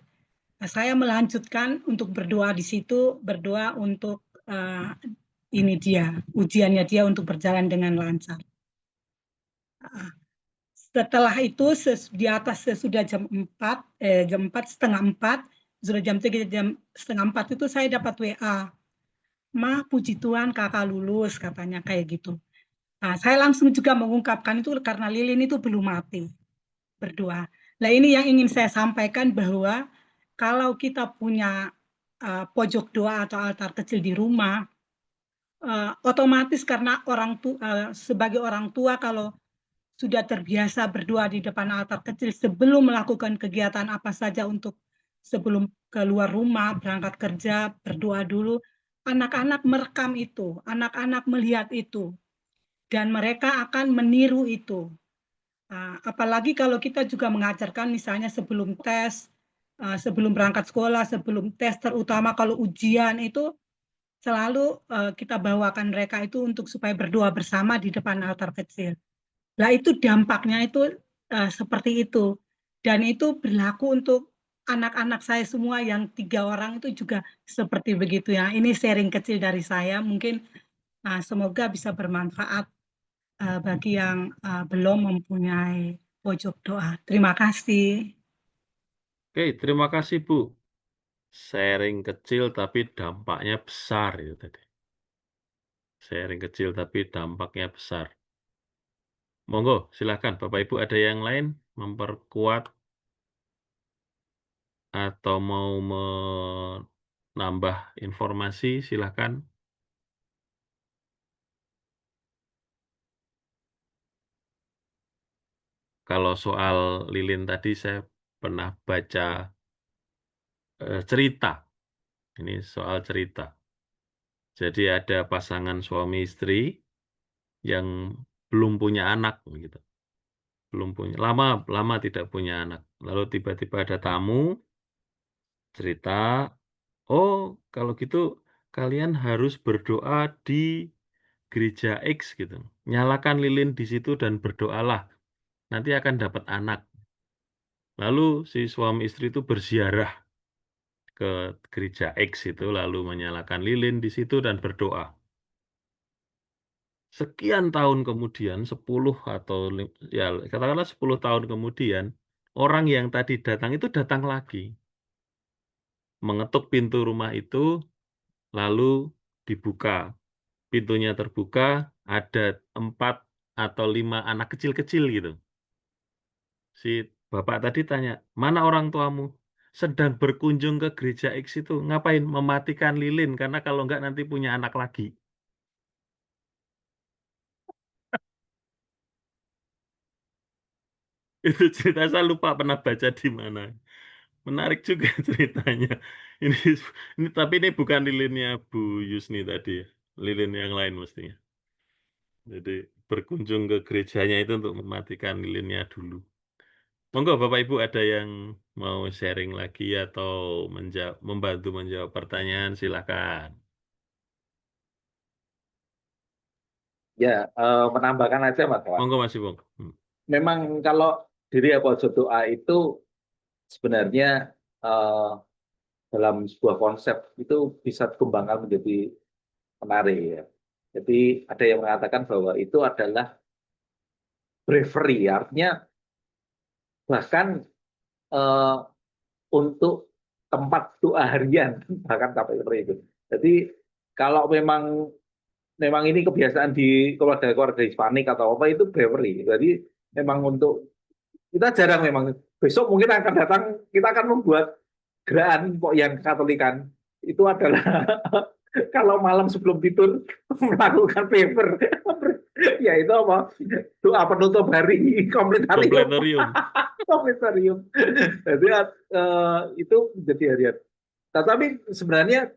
S10: Saya melanjutkan untuk berdoa di situ, berdoa untuk ujiannya dia untuk berjalan dengan lancar. Setelah itu di atas sesudah jam 4, setengah 4, sudah jam 3, jam setengah 4 itu saya dapat WA. Ma, puji Tuhan kakak lulus, katanya kayak gitu. Nah, saya langsung juga mengungkapkan itu karena lilin itu belum mati, berdoa. Nah, ini yang ingin saya sampaikan bahwa kalau kita punya pojok doa atau altar kecil di rumah, otomatis karena sebagai orang tua kalau sudah terbiasa berdoa di depan altar kecil sebelum melakukan kegiatan apa saja sebelum keluar rumah, berangkat kerja, berdoa dulu, anak-anak merekam itu, anak-anak melihat itu, dan mereka akan meniru itu. Apalagi kalau kita juga mengajarkan misalnya sebelum tes, sebelum berangkat sekolah, sebelum tes, terutama kalau ujian itu selalu kita bawakan mereka itu untuk supaya berdoa bersama di depan altar kecil. Nah itu dampaknya itu seperti itu. Dan itu berlaku untuk anak-anak saya semua yang 3 orang itu juga seperti begitu ya. Ini sharing kecil dari saya, mungkin semoga bisa bermanfaat bagi yang belum mempunyai pojok doa. Terima kasih.
S2: Oke, terima kasih Bu. Sharing kecil tapi dampaknya besar itu tadi. Sharing kecil tapi dampaknya besar. Monggo, silakan Bapak Ibu ada yang lain memperkuat atau mau menambah informasi, silakan. Kalau soal lilin tadi saya pernah baca cerita. Ini soal cerita. Jadi ada pasangan suami istri yang belum punya anak gitu. Belum punya, lama tidak punya anak. Lalu tiba-tiba ada tamu cerita, "Oh, kalau gitu kalian harus berdoa di gereja X gitu. Nyalakan lilin di situ dan berdoalah. Nanti akan dapat anak." Lalu si suami istri itu berziarah ke gereja X itu lalu menyalakan lilin di situ dan berdoa. Sekian tahun kemudian, 10 atau ya katakanlah 10 tahun kemudian, orang yang tadi datang itu datang lagi. Mengetuk pintu rumah itu, lalu dibuka. Pintunya terbuka, ada 4 atau 5 anak kecil-kecil gitu. Si bapak tadi tanya, "Mana orang tuamu?" "Sedang berkunjung ke gereja X itu." "Ngapain?" "Mematikan lilin, karena kalau enggak nanti punya anak lagi." Itu cerita saya lupa pernah baca di mana. Menarik juga ceritanya. Ini tapi ini bukan lilinnya Bu Yusni tadi ya, lilin yang lain mestinya. Jadi berkunjung ke gerejanya itu untuk mematikan lilinnya dulu. Monggo Bapak Ibu ada yang mau sharing lagi atau membantu menjawab pertanyaan silakan.
S4: Ya, menambahkan aja Mas Wan.
S2: Monggo Mas Ibung.
S4: Memang kalau diri pojok doa itu sebenarnya dalam sebuah konsep itu bisa dikembangkan menjadi menarik ya. Jadi ada yang mengatakan bahwa itu adalah bravery, artinya bahkan untuk tempat doa harian, bahkan sampai seperti itu. Jadi kalau memang ini kebiasaan di keluarga-keluarga Hispanik atau apa itu bravery. Jadi memang untuk kita jarang memang besok mungkin akan datang kita akan membuat gerakan yang Katolikan itu adalah kalau malam sebelum tidur melakukan paper ya itu apa doa penutup hari kompletarium. Jadi itu menjadi harian. Tetapi sebenarnya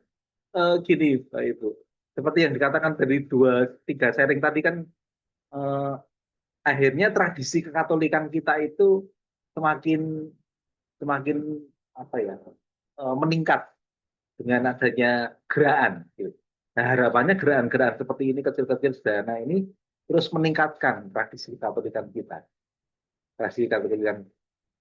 S4: gini Pak Ibu, seperti yang dikatakan dari 2-3 sharing tadi kan akhirnya tradisi kekatolikan kita itu semakin apa ya meningkat dengan adanya gerakan. Nah harapannya gerakan-gerakan seperti ini kecil-kecil sederhana ini terus meningkatkan tradisi Katolikan kita. Tradisi Katolikan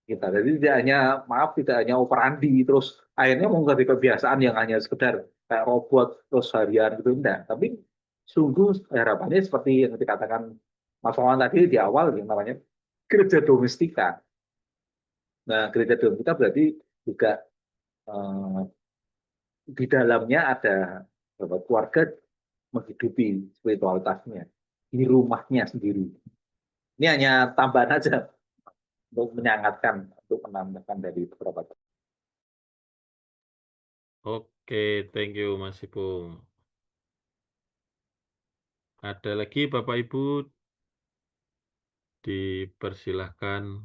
S4: kita. Jadi tidak hanya, maaf, tidak hanya operandi, terus akhirnya mau jadi kebiasaan yang hanya sekedar kayak robot, terus harian gitu, enggak. Tapi sungguh harapannya seperti yang dikatakan Mas Wawan tadi di awal, yang namanya gereja domestika. Nah, gereja domestika berarti juga di dalamnya ada keluarga menghidupi spiritualitasnya di rumahnya sendiri. Ini hanya tambahan aja untuk menyangatkan, untuk menambahkan dari beberapa.
S2: Oke, thank you Mas Ipung. Ada lagi Bapak Ibu, dipersilahkan.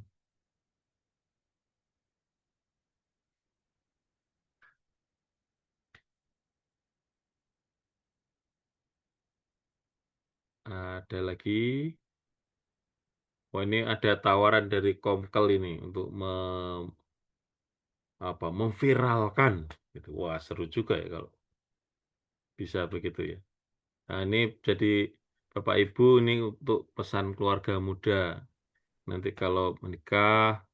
S2: Ada lagi. Oh, ini ada tawaran dari Komkel ini untuk memviralkan. Gitu. Wah, seru juga ya kalau bisa begitu ya. Nah, ini jadi Bapak Ibu ini untuk pesan keluarga muda. Nanti kalau menikah,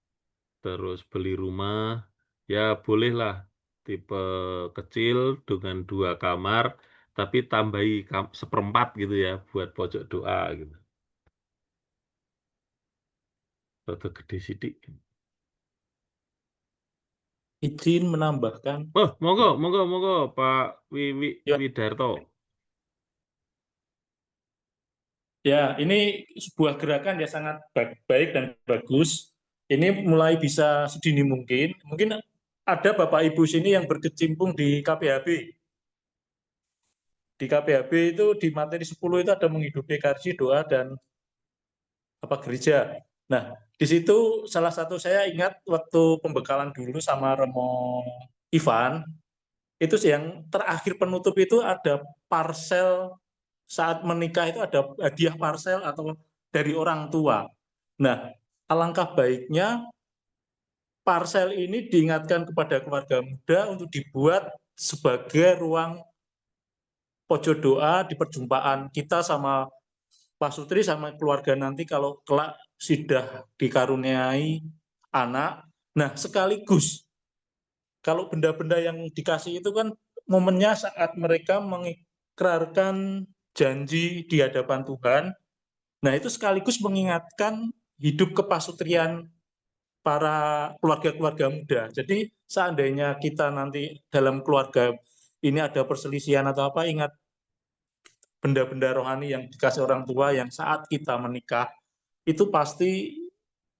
S2: terus beli rumah, ya bolehlah tipe kecil dengan 2 kamar, tapi tambahi 1/4 gitu ya, buat pojok doa gitu. Atau gede sidik.
S8: Izin menambahkan.
S2: Oh, monggo Pak
S8: Ya.
S2: Widarto.
S8: Ya, ini sebuah gerakan yang sangat baik dan bagus. Ini mulai bisa sedini mungkin. Mungkin ada Bapak Ibu sini yang berkecimpung di KPHB. Di KPHB itu di materi 10 itu ada menghidupi karsi, doa, dan gereja. Nah, di situ salah satu saya ingat waktu pembekalan dulu sama Romo Ivan, itu yang terakhir penutup itu ada parsel. Saat menikah itu ada hadiah parsel atau dari orang tua. Nah, alangkah baiknya parsel ini diingatkan kepada keluarga muda untuk dibuat sebagai ruang pojok doa di perjumpaan kita sama Pak Sutri sama keluarga nanti kalau kelak sudah dikaruniai anak. Nah, sekaligus kalau benda-benda yang dikasih itu kan momennya saat mereka mengikrarkan janji di hadapan Tuhan. Nah, itu sekaligus mengingatkan hidup kepasutrian para keluarga-keluarga muda. Jadi, seandainya kita nanti dalam keluarga ini ada perselisihan atau apa, ingat benda-benda rohani yang dikasih orang tua yang saat kita menikah, itu pasti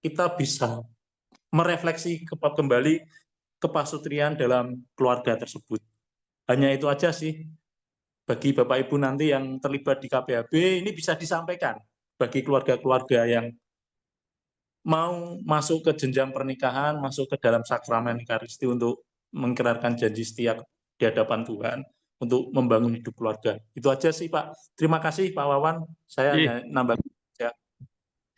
S8: kita bisa merefleksi kembali kepasutrian dalam keluarga tersebut. Hanya itu aja sih. Bagi Bapak Ibu nanti yang terlibat di KPHB, ini bisa disampaikan bagi keluarga-keluarga yang mau masuk ke jenjang pernikahan, masuk ke dalam sakramen Ekaristi untuk mengikrarkan janji setia di hadapan Tuhan untuk membangun hidup keluarga. Itu aja sih Pak. Terima kasih Pak Wawan. Saya hanya nambah. Ya.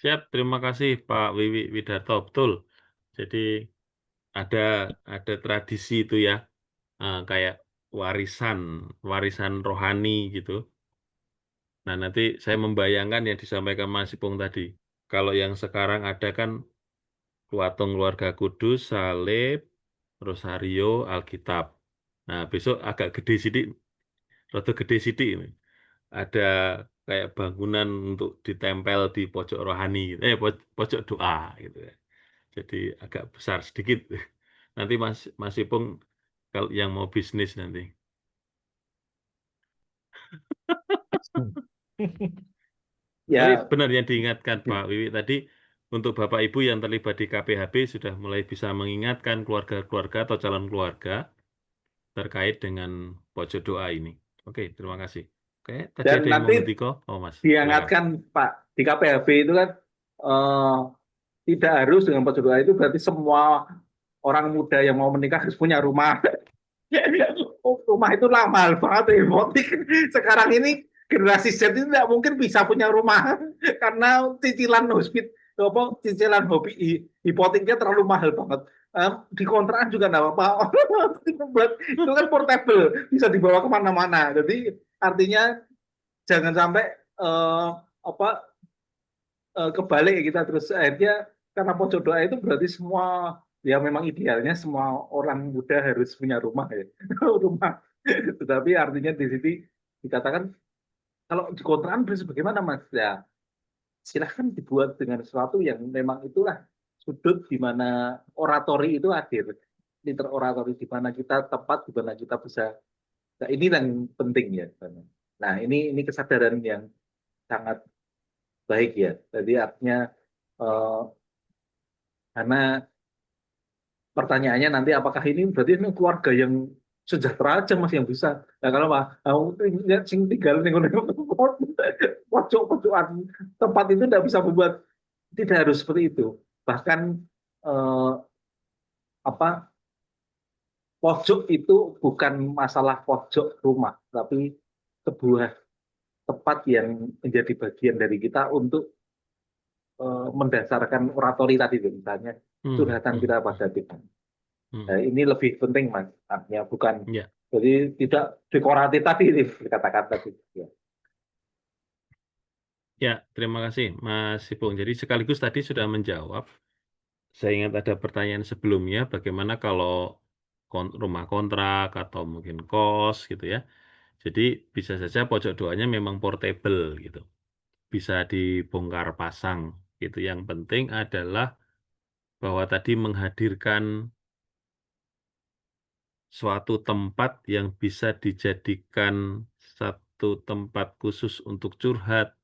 S2: Siap, terima kasih Pak Widarto. Betul. Jadi ada tradisi itu ya, kayak warisan rohani gitu. Nah, nanti saya membayangkan yang disampaikan Mas Ipung tadi. Kalau yang sekarang ada kan Kuatung Keluarga Kudus, Salib, Rosario, Alkitab. Nah, besok agak gede sidik, rada gede sidik ini. Ada kayak bangunan untuk ditempel di pojok rohani, pojok doa gitu ya. Jadi agak besar sedikit. Nanti Mas Ipung kalau yang mau bisnis nanti.
S4: Ya.
S2: Tapi benar yang diingatkan Pak Wiwi tadi, untuk Bapak Ibu yang terlibat di KPHB sudah mulai bisa mengingatkan keluarga-keluarga atau calon keluarga terkait dengan pojok doa ini. Oke, terima kasih. Oke, tadi
S4: Dan
S2: ada yang
S4: nanti
S2: mau ngetiko? Oh, Mas.
S4: diingatkan Pak, di KPHB itu kan tidak harus dengan pojok doa itu berarti semua orang muda yang mau menikah harus punya rumah. Rumah itu lah mahal banget, emotik. Sekarang ini generasi Z itu tidak mungkin bisa punya rumah karena cicilan cicilan hipoteknya terlalu mahal banget. Di kontrakan juga nggak apa-apa. Itu kan portable, bisa dibawa kemana-mana. Jadi artinya jangan sampai kebalik kita terus akhirnya karena pojok doa itu berarti semua ya memang idealnya semua orang muda harus punya rumah ya rumah, tetapi artinya di sini dikatakan kalau di kontrakan berarti bagaimana Mas ya, silahkan dibuat dengan sesuatu yang memang itulah sudut di mana oratori itu hadir, liter oratori di mana kita tepat, di mana kita bisa. Nah, ini yang penting ya. Nah, ini kesadaran yang sangat baik ya. Jadi artinya karena pertanyaannya nanti apakah ini berarti ini keluarga yang sejahtera aja Mas yang bisa. Nah, kalau sing tinggal ning pojok-pojokan tempat itu tidak bisa membuat, tidak harus seperti itu. Bahkan pojok itu bukan masalah pojok rumah, tapi sebuah tempat yang menjadi bagian dari kita untuk mendasarkan oratori tadi, misalnya curhatan kita pada Tuhan. Nah, ini lebih penting Mas, artinya bukan jadi tidak dekoratif tadi dikatakan tadi.
S2: Ya, terima kasih Mas Ipung. Jadi sekaligus tadi sudah menjawab. Saya ingat ada pertanyaan sebelumnya, bagaimana kalau rumah kontrak atau mungkin kos gitu ya. Jadi bisa saja pojok doanya memang portable gitu. Bisa dibongkar pasang gitu. Yang penting adalah bahwa tadi menghadirkan suatu tempat yang bisa dijadikan satu tempat khusus untuk curhat,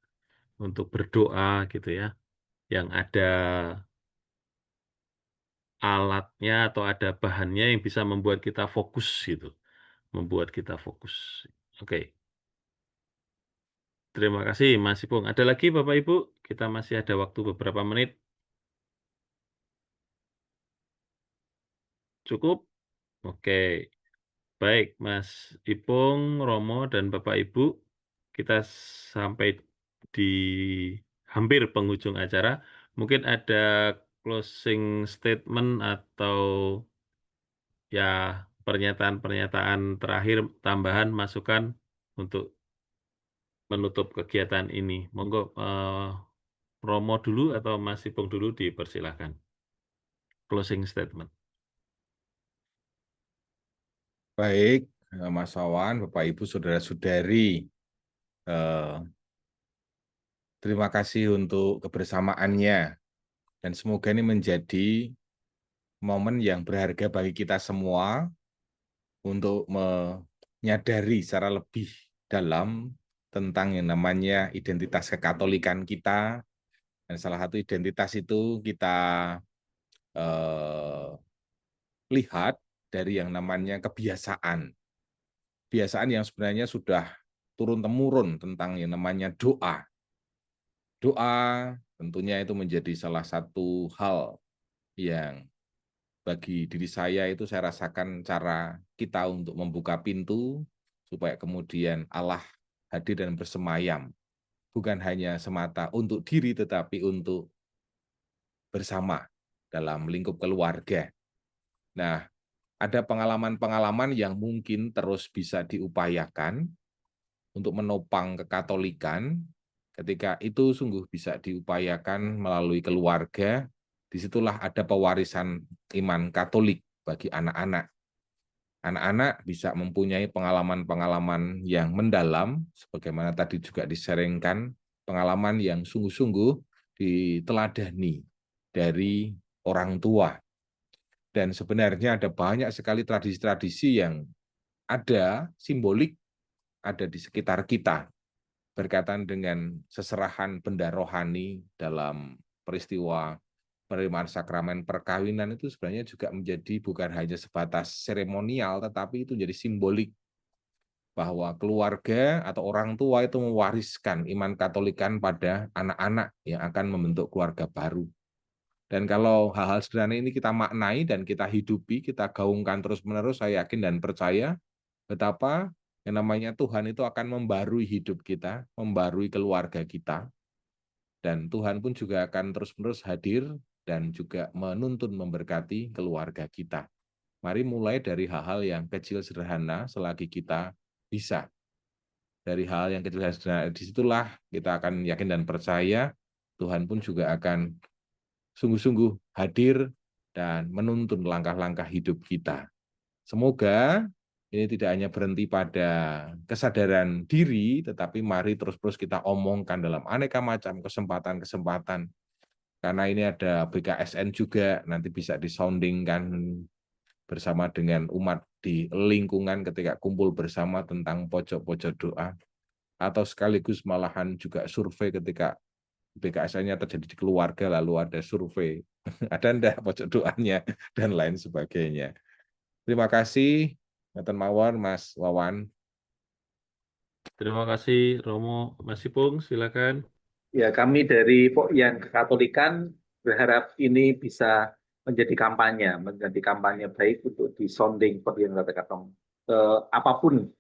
S2: untuk berdoa gitu ya. Yang ada alatnya atau ada bahannya yang bisa membuat kita fokus gitu. Membuat kita fokus. Oke. Terima kasih Mas Ipung. Ada lagi Bapak Ibu? Kita masih ada waktu beberapa menit. Cukup? Oke. Baik Mas Ipung, Romo, dan Bapak Ibu. Kita sampai di hampir penghujung acara. Mungkin ada closing statement atau ya pernyataan-pernyataan terakhir, tambahan, masukan untuk menutup kegiatan ini. Monggo Romo dulu atau Mas Ipung dulu dipersilahkan. Closing statement.
S3: Baik, Mas Wawan, Bapak Ibu, Saudara-saudari, terima kasih untuk kebersamaannya. Dan semoga ini menjadi momen yang berharga bagi kita semua untuk menyadari secara lebih dalam tentang yang namanya identitas kekatolikan kita. Dan salah satu identitas itu kita lihat dari yang namanya kebiasaan. Kebiasaan yang sebenarnya sudah turun-temurun tentang yang namanya doa. Doa tentunya itu menjadi salah satu hal yang bagi diri saya itu saya rasakan cara kita untuk membuka pintu supaya kemudian Allah hadir dan bersemayam. Bukan hanya semata untuk diri tetapi untuk bersama dalam lingkup keluarga. Nah, ada pengalaman-pengalaman yang mungkin terus bisa diupayakan untuk menopang kekatolikan. Ketika itu sungguh bisa diupayakan melalui keluarga, disitulah ada pewarisan iman Katolik bagi anak-anak. Anak-anak bisa mempunyai pengalaman-pengalaman yang mendalam, sebagaimana tadi juga disaringkan, pengalaman yang sungguh-sungguh diteladani dari orang tua. Dan sebenarnya ada banyak sekali tradisi-tradisi yang ada, simbolik, ada di sekitar kita, berkaitan dengan seserahan benda rohani dalam peristiwa penerimaan sakramen perkawinan itu sebenarnya juga menjadi bukan hanya sebatas seremonial, tetapi itu menjadi simbolik bahwa keluarga atau orang tua itu mewariskan iman Katolikan pada anak-anak yang akan membentuk keluarga baru. Dan kalau hal-hal sederhana ini kita maknai dan kita hidupi, kita gaungkan terus-menerus, saya yakin dan percaya betapa yang namanya Tuhan itu akan membarui hidup kita, membarui keluarga kita, dan Tuhan pun juga akan terus-menerus hadir dan juga menuntun memberkati keluarga kita. Mari mulai dari hal-hal yang kecil sederhana selagi kita bisa. dari hal yang kecil dan sederhana. Disitulah kita akan yakin dan percaya Tuhan pun juga akan sungguh-sungguh hadir dan menuntun langkah-langkah hidup kita. Semoga ini tidak hanya berhenti pada kesadaran diri, tetapi mari terus-terus kita omongkan dalam aneka macam kesempatan-kesempatan. Karena ini ada BKSN juga, nanti bisa disoundingkan bersama dengan umat di lingkungan ketika kumpul bersama tentang pojok-pojok doa. Atau sekaligus malahan juga survei ketika BKSN-nya terjadi di keluarga, lalu ada survei. Ada enggak pojok doanya, dan lain sebagainya. Terima kasih, Ngaten mawon, Mas Wawan.
S2: Terima kasih Romo. Mas Ipung, silakan.
S4: Ya, kami dari yang Kekatolikan berharap ini bisa menjadi kampanye baik untuk disonding seperti yang katakan apapun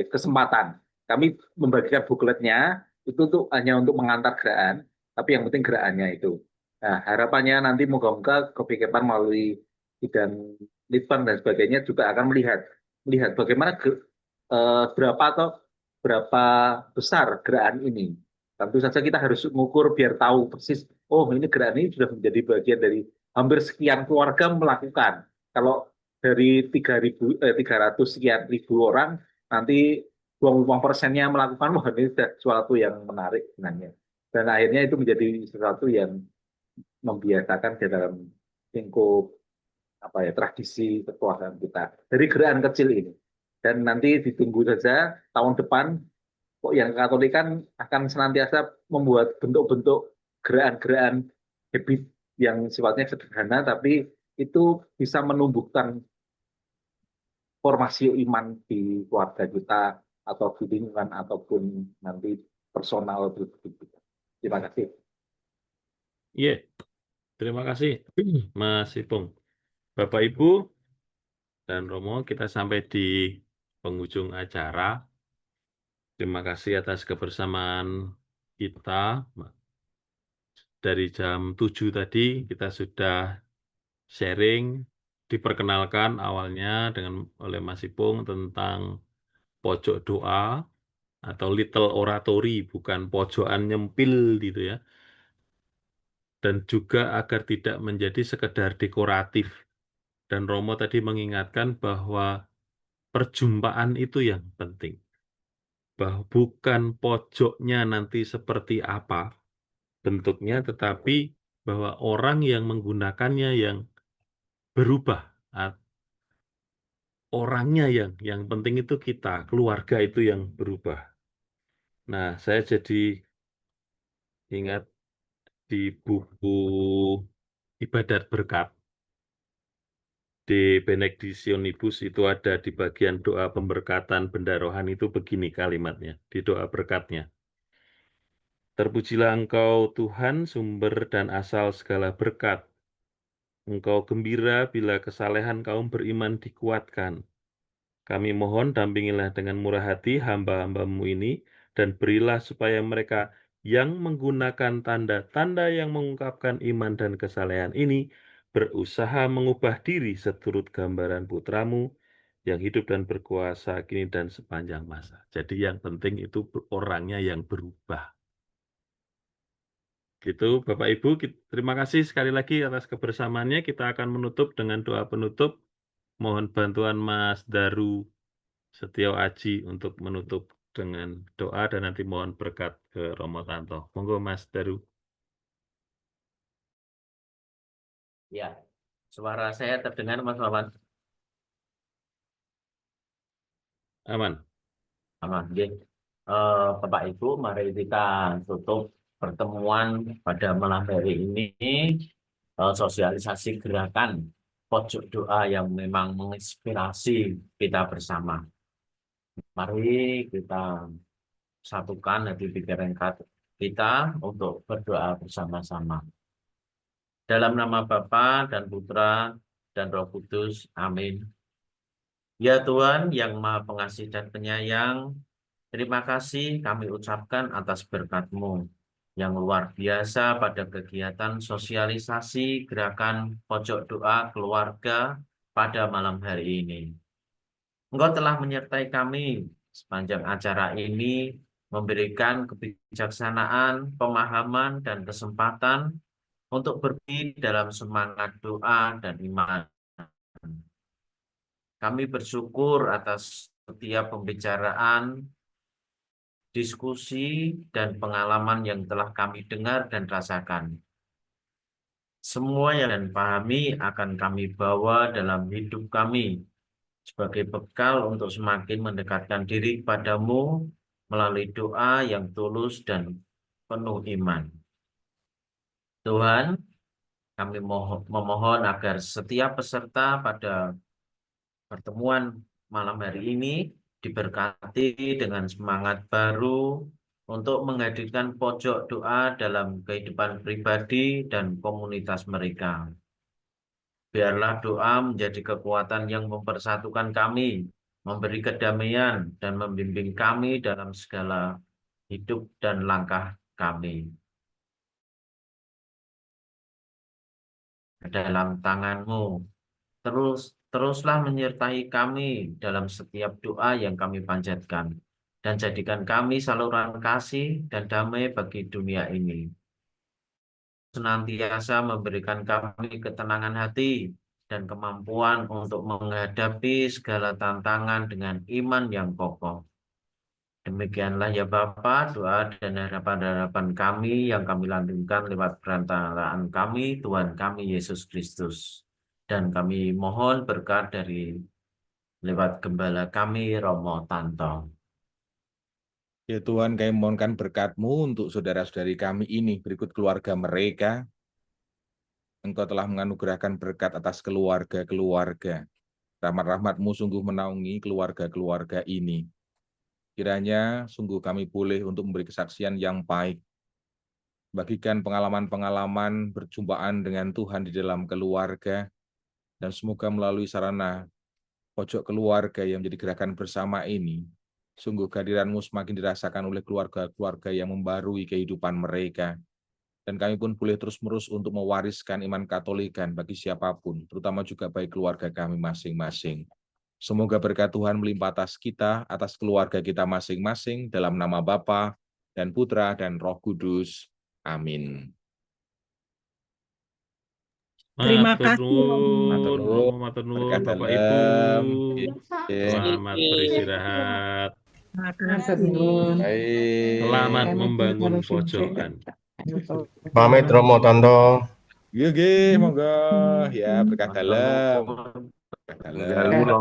S4: kesempatan. Kami membagikan bukletnya itu tuh hanya untuk mengantar gerakan, tapi yang penting gerakannya itu. Nah, harapannya nanti moga-moga kepikiran melalui bidang litbang dan sebagainya juga akan melihat bagaimana berapa besar gerakan ini. Tentu saja kita harus mengukur biar tahu persis, oh ini gerakan ini sudah menjadi bagian dari hampir sekian keluarga melakukan. Kalau dari 300 sekian ribu orang, nanti 25%-nya melakukan, wah ini sesuatu yang menarik sebenarnya. Dan akhirnya itu menjadi sesuatu yang membiasakan di dalam lingkup tradisi kekeluargaan kita. Dari gerakan kecil ini. Dan nanti ditunggu saja tahun depan kok yang Katolikan akan senantiasa membuat bentuk-bentuk gerakan-gerakan habit yang sifatnya sederhana tapi itu bisa menumbuhkan formasi iman di keluarga kita atau di lingkungan ataupun nanti personal kita. Terima kasih.
S2: Iya, terima kasih Mas Ipung. Bapak Ibu dan Romo, kita sampai di penghujung acara. Terima kasih atas kebersamaan kita. Dari jam 7 tadi kita sudah sharing, diperkenalkan awalnya oleh Mas Ipung tentang pojok doa atau little oratory, bukan pojokan nyempil gitu ya. Dan juga agar tidak menjadi sekedar dekoratif. Dan Romo tadi mengingatkan bahwa perjumpaan itu yang penting. Bahwa bukan pojoknya nanti seperti apa bentuknya, tetapi bahwa orang yang menggunakannya yang berubah. Orangnya yang penting itu kita, keluarga itu yang berubah. Nah, saya jadi ingat di buku Ibadat Berkat, di Benedictionibus itu ada di bagian doa pemberkatan benda rohani itu begini kalimatnya, di doa berkatnya. Terpujilah Engkau Tuhan, sumber dan asal segala berkat. Engkau gembira bila kesalehan kaum beriman dikuatkan. Kami mohon dampingilah dengan murah hati hamba-hambamu ini, dan berilah supaya mereka yang menggunakan tanda-tanda yang mengungkapkan iman dan kesalehan ini berusaha mengubah diri seturut gambaran putramu yang hidup dan berkuasa kini dan sepanjang masa. Jadi yang penting itu orangnya yang berubah. Gitu Bapak Ibu, terima kasih sekali lagi atas kebersamaannya. Kita akan menutup dengan doa penutup. Mohon bantuan Mas Daru Setio Aji untuk menutup dengan doa dan nanti mohon berkat ke Romo Tanto. Monggo Mas Daru.
S11: Ya, suara saya terdengar Mas Wawan?
S2: Aman.
S11: Aman, ya. Bapak Ibu, mari kita tutup pertemuan pada malam hari ini, sosialisasi gerakan pojok doa yang memang menginspirasi kita bersama. Mari kita satukan hati pikiran kita untuk berdoa bersama-sama. Dalam nama Bapa dan Putra dan Roh Kudus, amin. Ya Tuhan yang Maha Pengasih dan Penyayang, terima kasih kami ucapkan atas berkat-Mu yang luar biasa pada kegiatan sosialisasi gerakan pojok doa keluarga pada malam hari ini. Engkau telah menyertai kami sepanjang acara ini, memberikan kebijaksanaan, pemahaman, dan kesempatan untuk berpikir dalam semangat doa dan iman. Kami bersyukur atas setiap pembicaraan, diskusi, dan pengalaman yang telah kami dengar dan rasakan. Semua yang pahami akan kami bawa dalam hidup kami sebagai bekal untuk semakin mendekatkan diri kepadamu melalui doa yang tulus dan penuh iman. Tuhan, kami memohon agar setiap peserta pada pertemuan malam hari ini diberkati dengan semangat baru untuk menghadirkan pojok doa dalam kehidupan pribadi dan komunitas mereka. Biarlah doa menjadi kekuatan yang mempersatukan kami, memberi kedamaian, dan membimbing kami dalam segala hidup dan langkah kami. Dalam tangan-Mu, teruslah menyertai kami dalam setiap doa yang kami panjatkan, dan jadikan kami saluran kasih dan damai bagi dunia ini. Senantiasa memberikan kami ketenangan hati dan kemampuan untuk menghadapi segala tantangan dengan iman yang kokoh. Demikianlah ya Bapa, doa dan harapan-harapan kami yang kami lantunkan lewat perantaraan kami, Tuhan kami Yesus Kristus. Dan kami mohon berkat dari lewat gembala kami, Romo Tanto.
S3: Ya Tuhan, kami mohonkan berkat-Mu untuk saudara-saudari kami ini, berikut keluarga mereka. Engkau telah menganugerahkan berkat atas keluarga-keluarga. Rahmat-rahmat-Mu sungguh menaungi keluarga-keluarga ini. Kiranya sungguh kami boleh untuk memberi kesaksian yang baik. Bagikan pengalaman-pengalaman berjumpaan dengan Tuhan di dalam keluarga. Dan semoga melalui sarana pojok keluarga yang menjadi gerakan bersama ini, sungguh kehadiran-Mu semakin dirasakan oleh keluarga-keluarga yang membarui kehidupan mereka. Dan kami pun boleh terus-menerus untuk mewariskan iman Katolikan bagi siapapun, terutama juga bagi keluarga kami masing-masing. Semoga berkat Tuhan melimpah atas kita, atas keluarga kita masing-masing, dalam nama Bapa dan Putra dan Roh Kudus. Amin.
S10: Terima kasih.
S2: Matur nuwun,
S3: Berkat
S2: Bapak Ibu.
S3: dalam.
S2: Selamat beristirahat.
S10: Terima kasih.
S3: Baik.
S2: Selamat membangun pojokan.
S12: Pamit Romo Tanto.
S3: Oke, monggo. Ya, berkat dalam. Berkat dalam.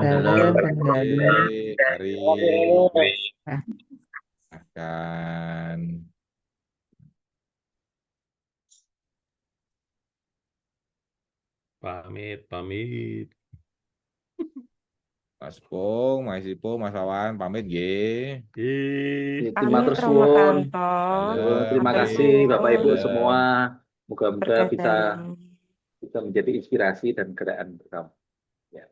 S3: Mari. Akan.
S2: Pamit.
S3: Mas Pung, Mas Ipung, Mas Wawan, pamit nggih.
S4: Terima kasih. Terima kasih Bapak Ibu semua. Moga-moga bisa menjadi inspirasi dan gerakan bersama. Ya.